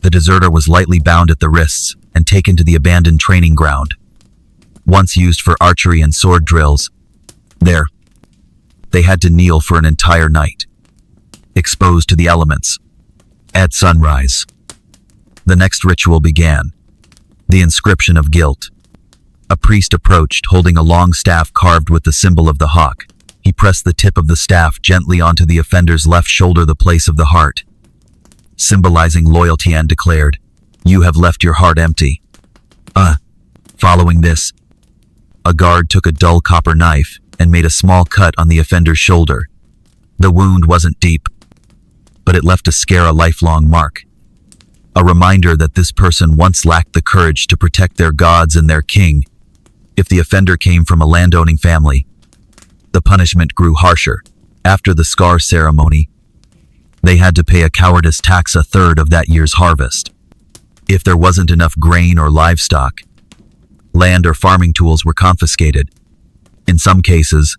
the deserter was lightly bound at the wrists and taken to the abandoned training ground, once used for archery and sword drills. There, they had to kneel for an entire night, exposed to the elements. At sunrise, the next ritual began, the inscription of guilt. A priest approached, holding a long staff carved with the symbol of the hawk. He pressed the tip of the staff gently onto the offender's left shoulder, the place of the heart, symbolizing loyalty, and declared, "You have left your heart empty." Following this, a guard took a dull copper knife and made a small cut on the offender's shoulder. The wound wasn't deep, but it left a scar, a lifelong mark. A reminder that this person once lacked the courage to protect their gods and their king. If the offender came from a landowning family, the punishment grew harsher. After the scar ceremony, they had to pay a cowardice tax, a third of that year's harvest. If there wasn't enough grain or livestock, land or farming tools were confiscated. In some cases,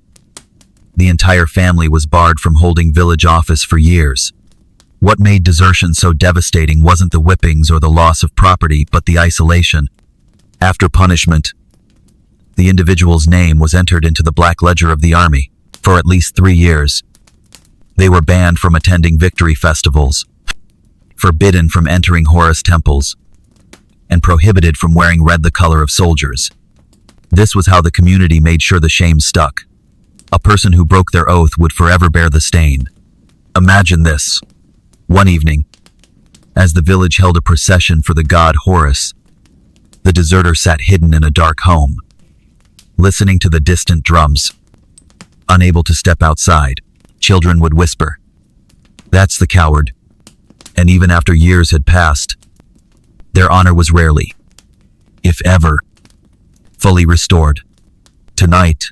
the entire family was barred from holding village office for years. What made desertion so devastating wasn't the whippings or the loss of property, but the isolation. After punishment, the individual's name was entered into the black ledger of the army. For at least 3 years, they were banned from attending victory festivals, forbidden from entering Horus temples, and prohibited from wearing red, the color of soldiers. This was how the community made sure the shame stuck. A person who broke their oath would forever bear the stain. Imagine this. One evening, as the village held a procession for the god Horus, the deserter sat hidden in a dark home, listening to the distant drums. Unable to step outside, children would whisper, "That's the coward." And even after years had passed, their honor was rarely, if ever, fully restored. Tonight,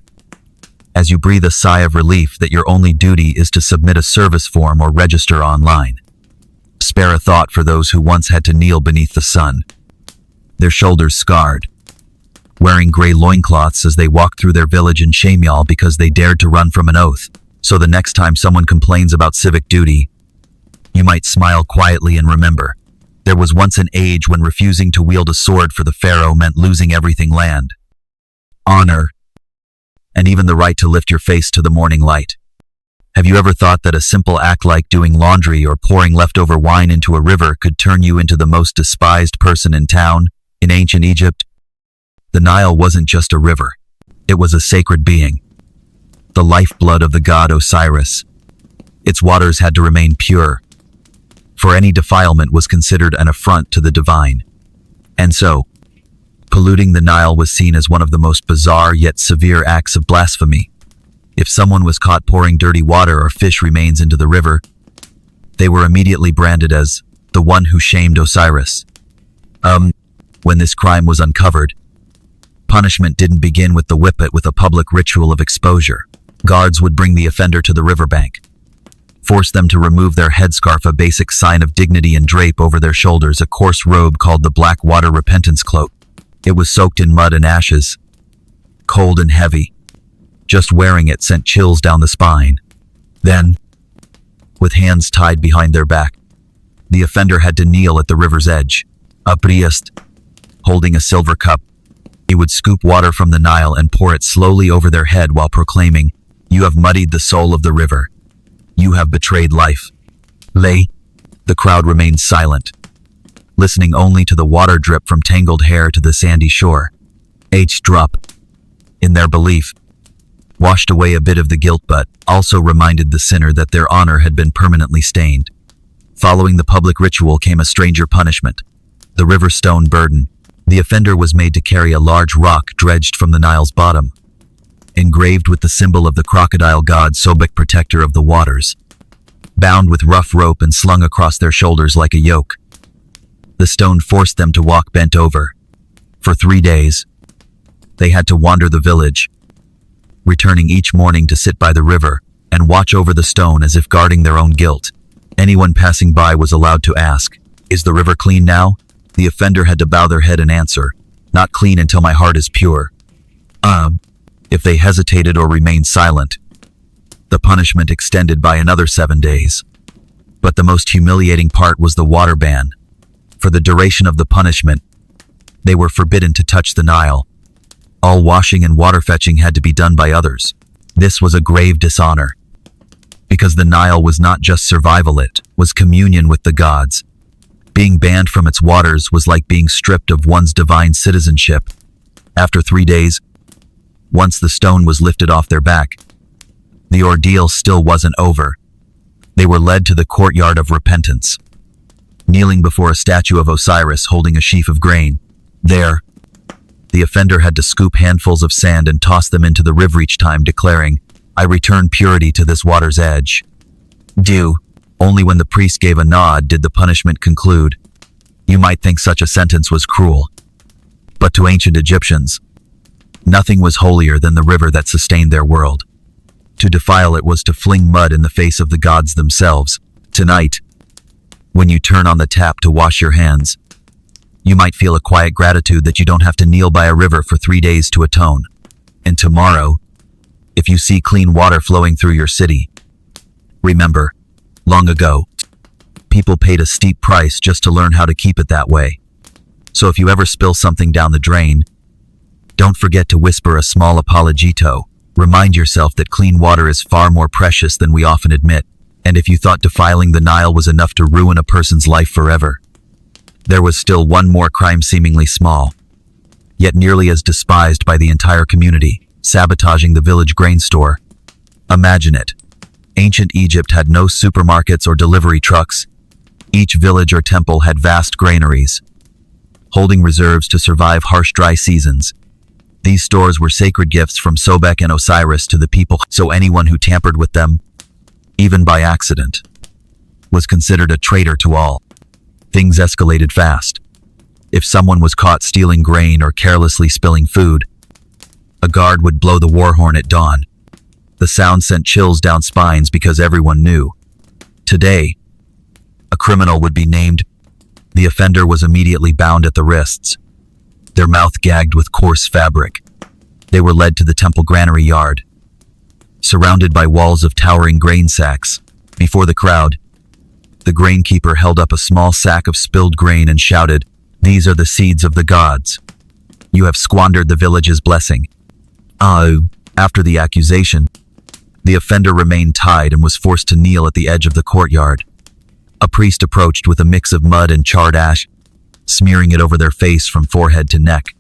as you breathe a sigh of relief that your only duty is to submit a service form or register online, spare a thought for those who once had to kneel beneath the sun, their shoulders scarred, wearing gray loincloths as they walked through their village in Shamial because they dared to run from an oath. So the next time someone complains about civic duty, you might smile quietly and remember, there was once an age when refusing to wield a sword for the pharaoh meant losing everything: land, honor, and even the right to lift your face to the morning light. Have you ever thought that a simple act like doing laundry or pouring leftover wine into a river could turn you into the most despised person in town? In ancient Egypt, the Nile wasn't just a river. It was a sacred being, the lifeblood of the god Osiris. Its waters had to remain pure, for any defilement was considered an affront to the divine. And so, polluting the Nile was seen as one of the most bizarre yet severe acts of blasphemy. If someone was caught pouring dirty water or fish remains into the river, they were immediately branded as the one who shamed Osiris. When this crime was uncovered, punishment didn't begin with the whippet with a public ritual of exposure. Guards would bring the offender to the riverbank, force them to remove their headscarf, a basic sign of dignity, and drape over their shoulders a coarse robe called the Black Water Repentance Cloak. It was soaked in mud and ashes, cold and heavy. Just wearing it sent chills down the spine. Then, with hands tied behind their back, the offender had to kneel at the river's edge. A priest, holding a silver cup, he would scoop water from the Nile and pour it slowly over their head while proclaiming, "You have muddied the soul of the river. You have betrayed life." Lay. The crowd remained silent, listening only to the water drip from tangled hair to the sandy shore. H drop, in their belief, washed away a bit of the guilt but also reminded the sinner that their honor had been permanently stained. Following the public ritual came a stranger punishment, the river stone burden. The offender was made to carry a large rock dredged from the Nile's bottom, engraved with the symbol of the crocodile god Sobek, protector of the waters, bound with rough rope and slung across their shoulders like a yoke. The stone forced them to walk bent over. For 3 days, they had to wander the village, returning each morning to sit by the river and watch over the stone as if guarding their own guilt. Anyone passing by was allowed to ask, "Is the river clean now?" The offender had to bow their head and answer, "Not clean until my heart is pure." If they hesitated or remained silent, the punishment extended by another 7 days. But the most humiliating part was the water ban. For the duration of the punishment, they were forbidden to touch the Nile. All washing and water fetching had to be done by others. This was a grave dishonor, because the Nile was not just survival, it was communion with the gods. Being banned from its waters was like being stripped of one's divine citizenship. After 3 days, once the stone was lifted off their back, the ordeal still wasn't over. They were led to the courtyard of repentance, kneeling before a statue of Osiris holding a sheaf of grain. There, the offender had to scoop handfuls of sand and toss them into the river each time, declaring, "I return purity to this water's edge." Only when the priest gave a nod did the punishment conclude. You might think such a sentence was cruel, but to ancient Egyptians, nothing was holier than the river that sustained their world. To defile it was to fling mud in the face of the gods themselves. Tonight, when you turn on the tap to wash your hands, you might feel a quiet gratitude that you don't have to kneel by a river for 3 days to atone. And tomorrow, if you see clean water flowing through your city, remember, long ago, people paid a steep price just to learn how to keep it that way. So if you ever spill something down the drain, don't forget to whisper a small apologito. Remind yourself that clean water is far more precious than we often admit. And if you thought defiling the Nile was enough to ruin a person's life forever, there was still one more crime, seemingly small, yet nearly as despised by the entire community: sabotaging the village grain store. Imagine it. Ancient Egypt had no supermarkets or delivery trucks. Each village or temple had vast granaries, holding reserves to survive harsh dry seasons. These stores were sacred gifts from Sobek and Osiris to the people, so anyone who tampered with them, even by accident, was considered a traitor to all. Things escalated fast. If someone was caught stealing grain or carelessly spilling food, a guard would blow the war horn at dawn. The sound sent chills down spines because everyone knew. Today, a criminal would be named. The offender was immediately bound at the wrists, their mouth gagged with coarse fabric. They were led to the temple granary yard, surrounded by walls of towering grain sacks. Before the crowd, the grainkeeper held up a small sack of spilled grain and shouted, "These are the seeds of the gods. You have squandered the village's blessing." After the accusation, the offender remained tied and was forced to kneel at the edge of the courtyard. A priest approached with a mix of mud and charred ash, smearing it over their face from forehead to neck.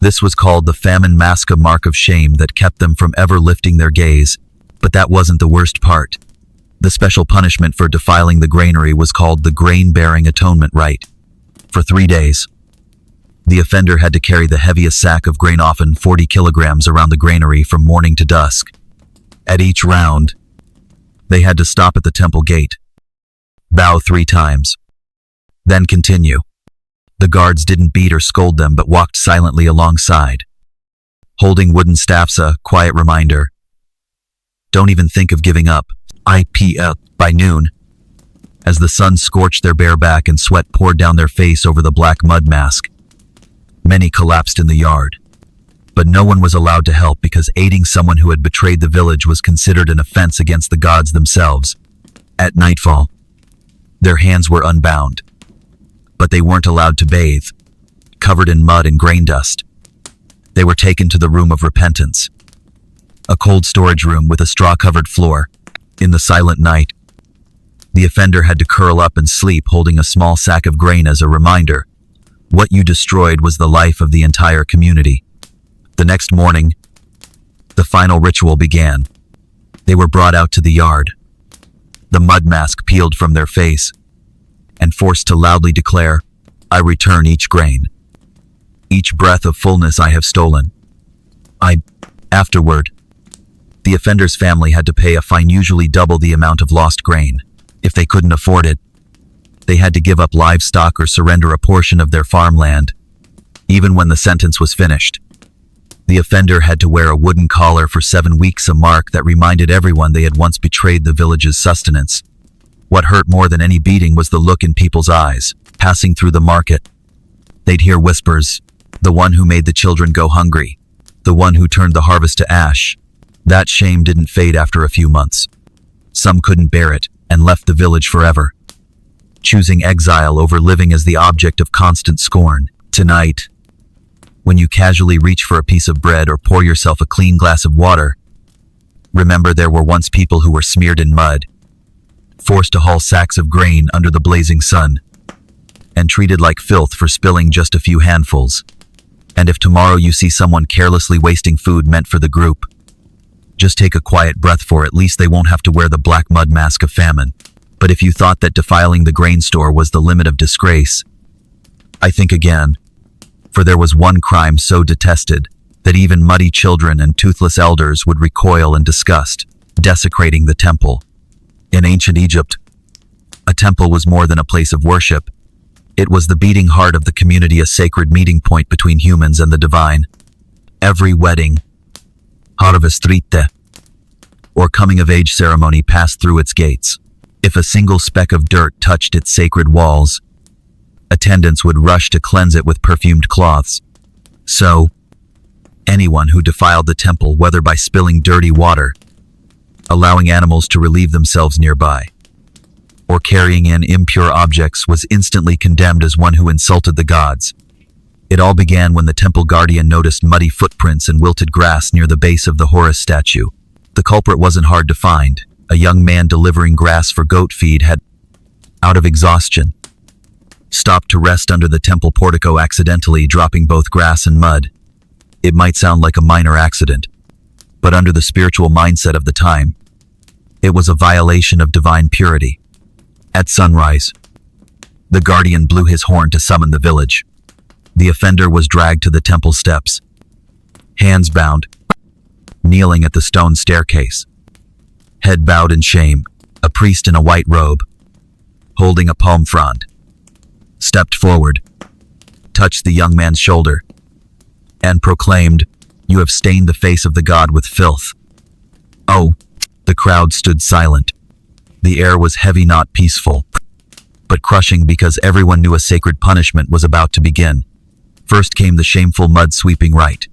This was called the famine mask, a mark of shame that kept them from ever lifting their gaze. But that wasn't the worst part. The special punishment for defiling the granary was called the grain-bearing atonement rite. For 3 days, the offender had to carry the heaviest sack of grain, often 40 kilograms, around the granary from morning to dusk. At each round, they had to stop at the temple gate, bow 3 times, then continue. The guards didn't beat or scold them but walked silently alongside, holding wooden staffs, a quiet reminder. Don't even think of giving up. By noon, as the sun scorched their bare back and sweat poured down their face over the black mud mask, many collapsed in the yard. But no one was allowed to help because aiding someone who had betrayed the village was considered an offense against the gods themselves. At nightfall, their hands were unbound, but they weren't allowed to bathe, covered in mud and grain dust. They were taken to the room of repentance, a cold storage room with a straw-covered floor. In the silent night, The offender had to curl up and sleep holding a small sack of grain as a reminder. What you destroyed was the life of the entire community. The next morning, the final ritual began. They were brought out to the yard, the mud mask peeled from their face, and forced to loudly declare, "I return each grain. Each breath of fullness I have stolen. Afterward, the offender's family had to pay a fine usually double the amount of lost grain. If they couldn't afford it, they had to give up livestock or surrender a portion of their farmland. Even when the sentence was finished, the offender had to wear a wooden collar for 7 weeks, a mark that reminded everyone they had once betrayed the village's sustenance. What hurt more than any beating was the look in people's eyes. Passing through the market, they'd hear whispers, "The one who made the children go hungry. The one who turned the harvest to ash." That shame didn't fade after a few months. Some couldn't bear it and left the village forever, choosing exile over living as the object of constant scorn. Tonight, when you casually reach for a piece of bread or pour yourself a clean glass of water, remember there were once people who were smeared in mud, forced to haul sacks of grain under the blazing sun, and treated like filth for spilling just a few handfuls. And if tomorrow you see someone carelessly wasting food meant for the group, just take a quiet breath, for at least they won't have to wear the black mud mask of famine. But if you thought that defiling the grain store was the limit of disgrace, I think again. For there was one crime so detested that even muddy children and toothless elders would recoil in disgust: desecrating the temple. In ancient Egypt, a temple was more than a place of worship. It was the beating heart of the community, a sacred meeting point between humans and the divine. Every wedding, harvestrite, or coming-of-age ceremony passed through its gates. If a single speck of dirt touched its sacred walls, attendants would rush to cleanse it with perfumed cloths. So, anyone who defiled the temple, whether by spilling dirty water, allowing animals to relieve themselves nearby, or carrying in impure objects, was instantly condemned as one who insulted the gods. It all began when the temple guardian noticed muddy footprints and wilted grass near the base of the Horus statue. The culprit wasn't hard to find. A young man delivering grass for goat feed had, out of exhaustion, stopped to rest under the temple portico, accidentally dropping both grass and mud. It might sound like a minor accident, but under the spiritual mindset of the time, it was a violation of divine purity. At sunrise, the guardian blew his horn to summon the village. The offender was dragged to the temple steps, hands bound, kneeling at the stone staircase, head bowed in shame. A priest in a white robe, holding a palm frond, stepped forward, touched the young man's shoulder, and proclaimed, "You have stained the face of the god with filth." Oh, the crowd stood silent. The air was heavy, not peaceful, but crushing, because everyone knew a sacred punishment was about to begin. First came the shameful mud-sweeping rite.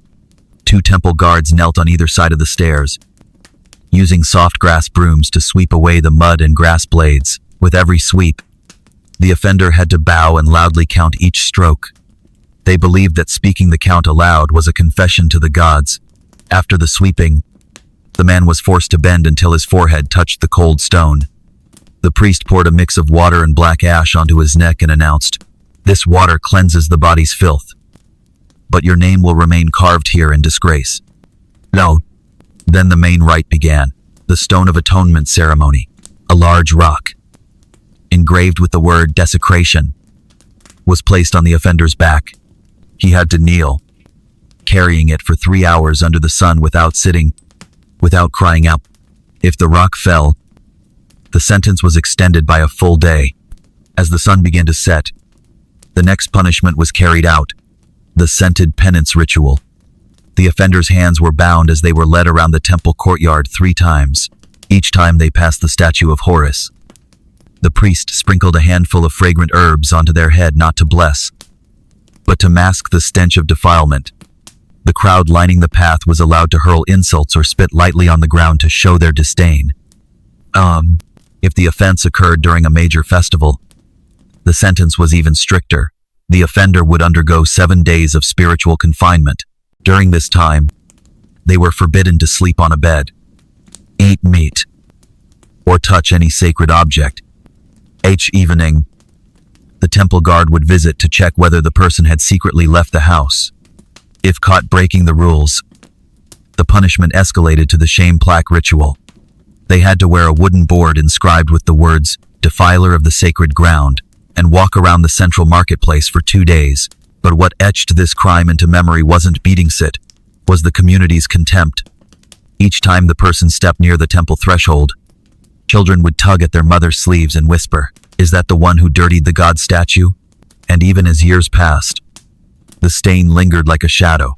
2 temple guards knelt on either side of the stairs, using soft grass brooms to sweep away the mud and grass blades. With every sweep, the offender had to bow and loudly count each stroke. They believed that speaking the count aloud was a confession to the gods. After the sweeping, the man was forced to bend until his forehead touched the cold stone. The priest poured a mix of water and black ash onto his neck and announced, "This water cleanses the body's filth, but your name will remain carved here in disgrace." No. Then the main rite began, the Stone of Atonement ceremony. A large rock, engraved with the word desecration, was placed on the offender's back. He had to kneel, carrying it for 3 hours under the sun without sitting, without crying out. If the rock fell, the sentence was extended by a full day. As the sun began to set, the next punishment was carried out, the scented penance ritual. The offender's hands were bound as they were led around the temple courtyard 3 times. Each time they passed the statue of Horus, the priest sprinkled a handful of fragrant herbs onto their head, not to bless, but to mask the stench of defilement. The crowd lining the path was allowed to hurl insults or spit lightly on the ground to show their disdain. If the offense occurred during a major festival, the sentence was even stricter. The offender would undergo 7 days of spiritual confinement. During this time, they were forbidden to sleep on a bed, eat meat, or touch any sacred object. Evening. The temple guard would visit to check whether the person had secretly left the house. If caught breaking the rules, the punishment escalated to the shame plaque ritual. They had to wear a wooden board inscribed with the words, "Defiler of the sacred ground," and walk around the central marketplace for 2 days. But what etched this crime into memory wasn't beating sit, was the community's contempt. Each time the person stepped near the temple threshold, children would tug at their mother's sleeves and whisper, "Is that the one who dirtied the god statue?" And even as years passed, the stain lingered like a shadow.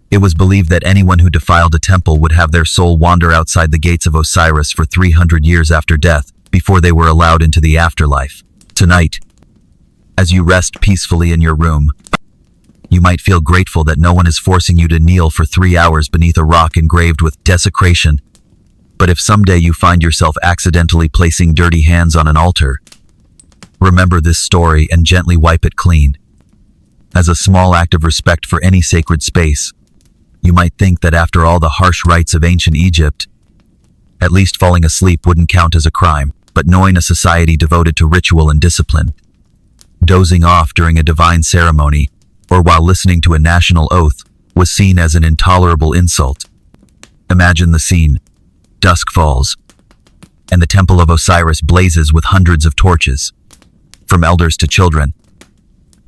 It was believed that anyone who defiled a temple would have their soul wander outside the gates of Osiris for 300 years after death, before they were allowed into the afterlife. Tonight, as you rest peacefully in your room, you might feel grateful that no one is forcing you to kneel for 3 hours beneath a rock engraved with desecration. But if someday you find yourself accidentally placing dirty hands on an altar, remember this story and gently wipe it clean. As a small act of respect for any sacred space, you might think that after all the harsh rites of ancient Egypt, at least falling asleep wouldn't count as a crime, but knowing a society devoted to ritual and discipline, dozing off during a divine ceremony, or while listening to a national oath, was seen as an intolerable insult. Imagine the scene. Dusk falls, and the temple of Osiris blazes with hundreds of torches. From elders to children,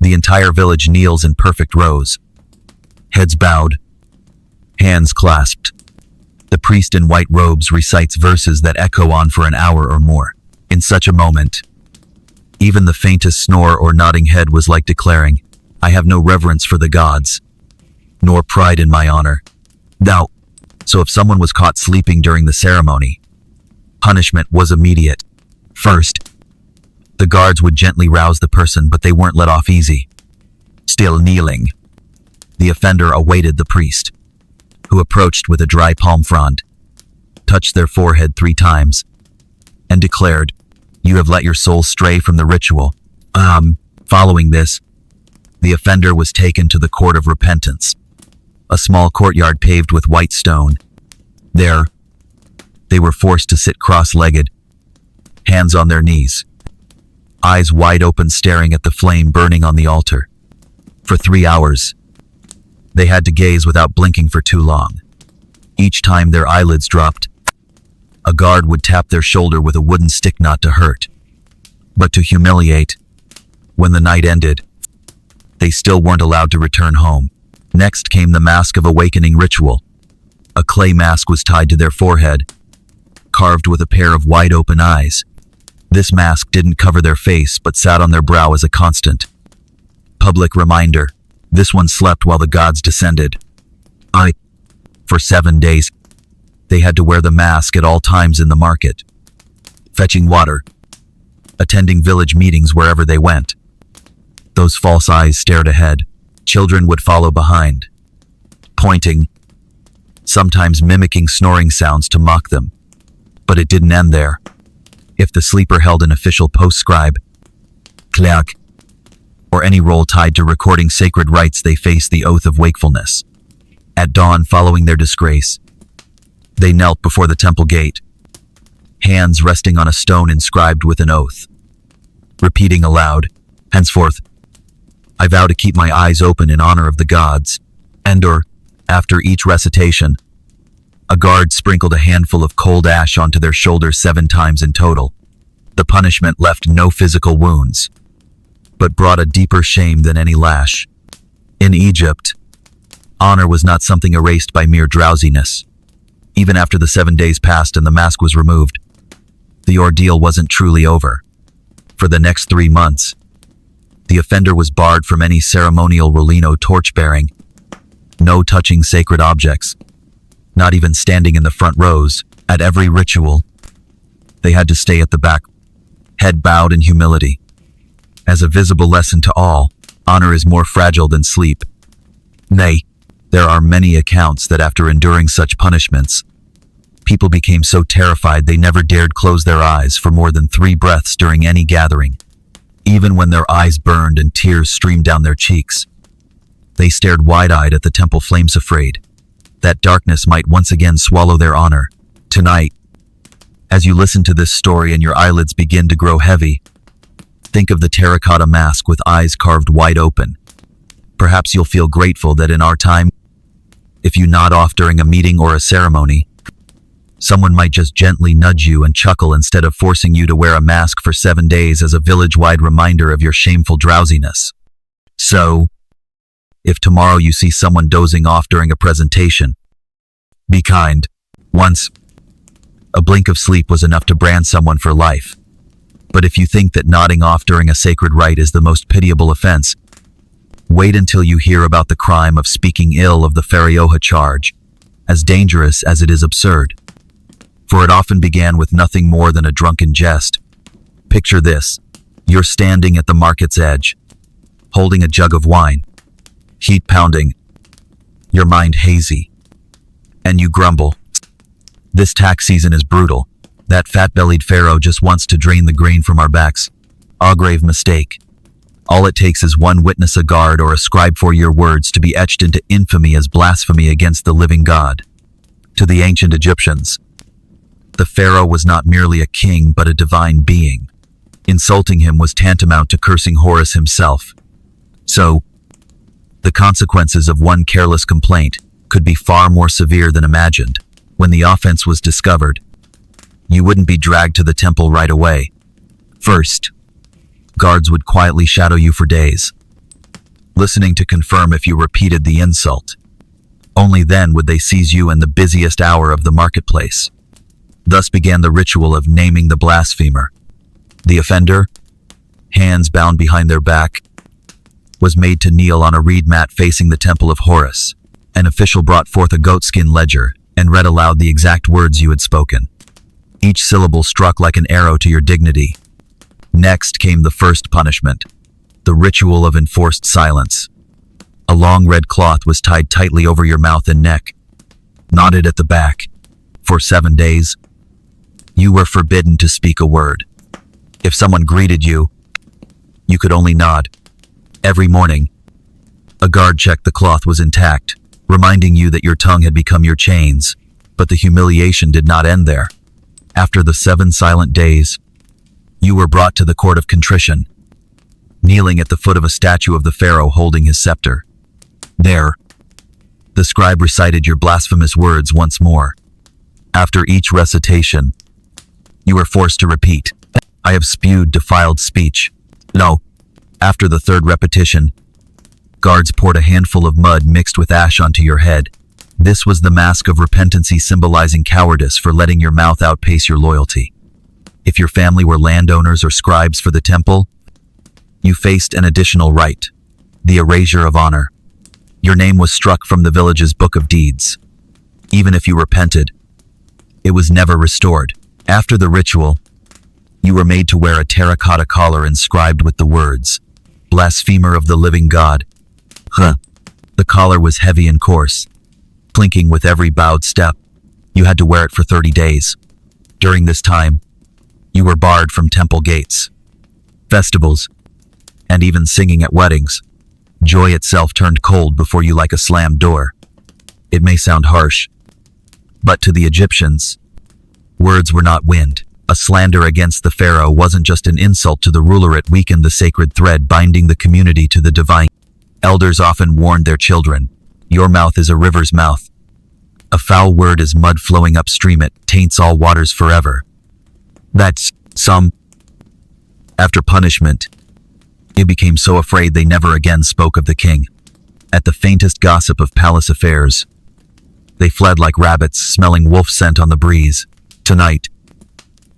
the entire village kneels in perfect rows, heads bowed, hands clasped. The priest in white robes recites verses that echo on for an hour or more. In such a moment, even the faintest snore or nodding head was like declaring, "I have no reverence for the gods, nor pride in my honor." Now, so if someone was caught sleeping during the ceremony, punishment was immediate. First, the guards would gently rouse the person, but they weren't let off easy. Still kneeling, the offender awaited the priest, who approached with a dry palm frond, touched their forehead 3 times, and declared, "You have let your soul stray from the ritual." Following this, the offender was taken to the court of repentance, a small courtyard paved with white stone. There, they were forced to sit cross-legged, hands on their knees, eyes wide open staring at the flame burning on the altar. For 3 hours, they had to gaze without blinking for too long. Each time their eyelids dropped, a guard would tap their shoulder with a wooden stick not to hurt, but to humiliate. When the night ended, they still weren't allowed to return home. Next came the Mask of Awakening ritual. A clay mask was tied to their forehead, carved with a pair of wide-open eyes. This mask didn't cover their face, but sat on their brow as a constant public reminder. This one slept while the gods descended. For 7 days, they had to wear the mask at all times in the market, fetching water, attending village meetings wherever they went. Those false eyes stared ahead. Children would follow behind, pointing, sometimes mimicking snoring sounds to mock them. But it didn't end there. If the sleeper held an official post-scribe, clack, or any role tied to recording sacred rites, they faced the oath of wakefulness. At dawn following their disgrace, they knelt before the temple gate, hands resting on a stone inscribed with an oath, repeating aloud, "Henceforth, I vow to keep my eyes open in honor of the gods." After each recitation, a guard sprinkled a handful of cold ash onto their shoulders 7 times in total. The punishment left no physical wounds, but brought a deeper shame than any lash. In Egypt, honor was not something erased by mere drowsiness. Even after the 7 days passed and the mask was removed, the ordeal wasn't truly over. For the next 3 months, the offender was barred from any ceremonial Rolino torch-bearing, no touching sacred objects, not even standing in the front rows. At every ritual, they had to stay at the back, head bowed in humility. As a visible lesson to all, honor is more fragile than sleep. Nay, there are many accounts that after enduring such punishments, people became so terrified they never dared close their eyes for more than 3 breaths during any gathering. Even when their eyes burned and tears streamed down their cheeks, they stared wide-eyed at the temple flames, afraid that darkness might once again swallow their honor. Tonight, as you listen to this story and your eyelids begin to grow heavy, Think of the terracotta mask with eyes carved wide open. Perhaps you'll feel grateful that in our time, if you nod off during a meeting or a ceremony, someone might just gently nudge you and chuckle instead of forcing you to wear a mask for 7 days as a village-wide reminder of your shameful drowsiness. So, if tomorrow you see someone dozing off during a presentation, be kind. Once, a blink of sleep was enough to brand someone for life. But if you think that nodding off during a sacred rite is the most pitiable offense, wait until you hear about the crime of speaking ill of the Pharaoh charge, as dangerous as it is absurd. For it often began with nothing more than a drunken jest. Picture this. You're standing at the market's edge, holding a jug of wine, heat pounding, your mind hazy, and you grumble. This tax season is brutal. That fat-bellied Pharaoh just wants to drain the grain from our backs. A grave mistake. All it takes is one witness, a guard, or a scribe for your words to be etched into infamy as blasphemy against the living God. To the ancient Egyptians, the Pharaoh was not merely a king but a divine being. Insulting him was tantamount to cursing Horus himself. So, the consequences of one careless complaint could be far more severe than imagined. When the offense was discovered, you wouldn't be dragged to the temple right away. First, guards would quietly shadow you for days, listening to confirm if you repeated the insult. Only then would they seize you in the busiest hour of the marketplace. Thus began the ritual of naming the blasphemer. The offender, hands bound behind their back, was made to kneel on a reed mat facing the temple of Horus. An official brought forth a goatskin ledger and read aloud the exact words you had spoken. Each syllable struck like an arrow to your dignity. Next came the first punishment, the ritual of enforced silence. A long red cloth was tied tightly over your mouth and neck, knotted at the back. For 7 days, you were forbidden to speak a word. If someone greeted you, you could only nod. Every morning, a guard checked the cloth was intact, reminding you that your tongue had become your chains. But the humiliation did not end there. After the 7 silent days, you were brought to the court of contrition, kneeling at the foot of a statue of the Pharaoh holding his scepter. There, the scribe recited your blasphemous words once more. After each recitation, you were forced to repeat, "I have spewed defiled speech." No. After the 3rd repetition, guards poured a handful of mud mixed with ash onto your head. This was the mask of repentancy, symbolizing cowardice for letting your mouth outpace your loyalty. If your family were landowners or scribes for the temple, you faced an additional rite, the erasure of honor. Your name was struck from the village's book of deeds. Even if you repented, it was never restored. After the ritual, you were made to wear a terracotta collar inscribed with the words, "Blasphemer of the living God." The collar was heavy and coarse, clinking with every bowed step. You had to wear it for 30 days. During this time, you were barred from temple gates, festivals, and even singing at weddings. Joy itself turned cold before you like a slammed door. It may sound harsh, but to the Egyptians, words were not wind. A slander against the Pharaoh wasn't just an insult to the ruler, it weakened the sacred thread binding the community to the divine. Elders often warned their children, "Your mouth is a river's mouth. A foul word is mud flowing upstream, it taints all waters forever." That's some. After punishment, they became so afraid they never again spoke of the king. At the faintest gossip of palace affairs, they fled like rabbits smelling wolf scent on the breeze. Tonight,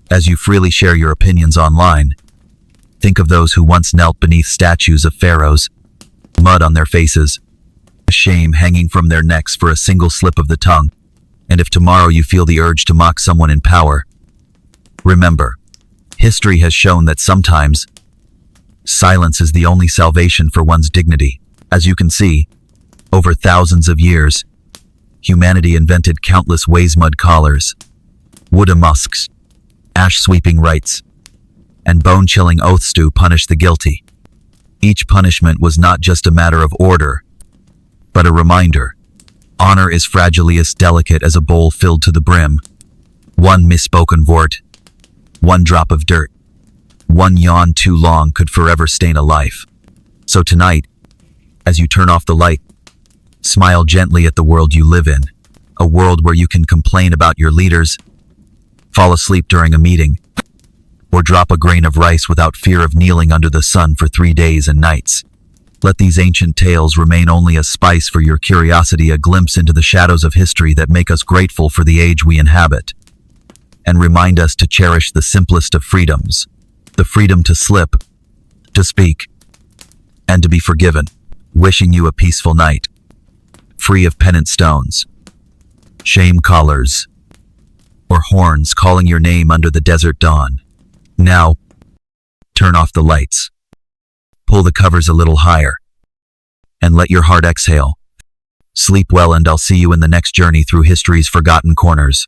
as you freely share your opinions online, think of those who once knelt beneath statues of pharaohs, mud on their faces, shame hanging from their necks for a single slip of the tongue. And if tomorrow you feel the urge to mock someone in power, remember, history has shown that sometimes silence is the only salvation for one's dignity. As you can see, over thousands of years, humanity invented countless ways: mud collars, wooden musks, ash-sweeping rites, and bone-chilling oaths to punish the guilty. Each punishment was not just a matter of order, but a reminder. Honor is fragile, as delicate as a bowl filled to the brim. One misspoken word, one drop of dirt, One yawn too long could forever stain a life. So tonight, as you turn off the light, smile gently at the world you live in, a world where you can complain about your leaders, fall asleep during a meeting, or drop a grain of rice without fear of kneeling under the sun for 3 days and nights. Let these ancient tales remain only a spice for your curiosity, a glimpse into the shadows of history that make us grateful for the age we inhabit, and remind us to cherish the simplest of freedoms, the freedom to slip, to speak, and to be forgiven. Wishing you a peaceful night, free of pennant stones, shame collars, or horns calling your name under the desert dawn. Now, turn off the lights, pull the covers a little higher, and let your heart exhale. Sleep well, and I'll see you in the next journey through history's forgotten corners.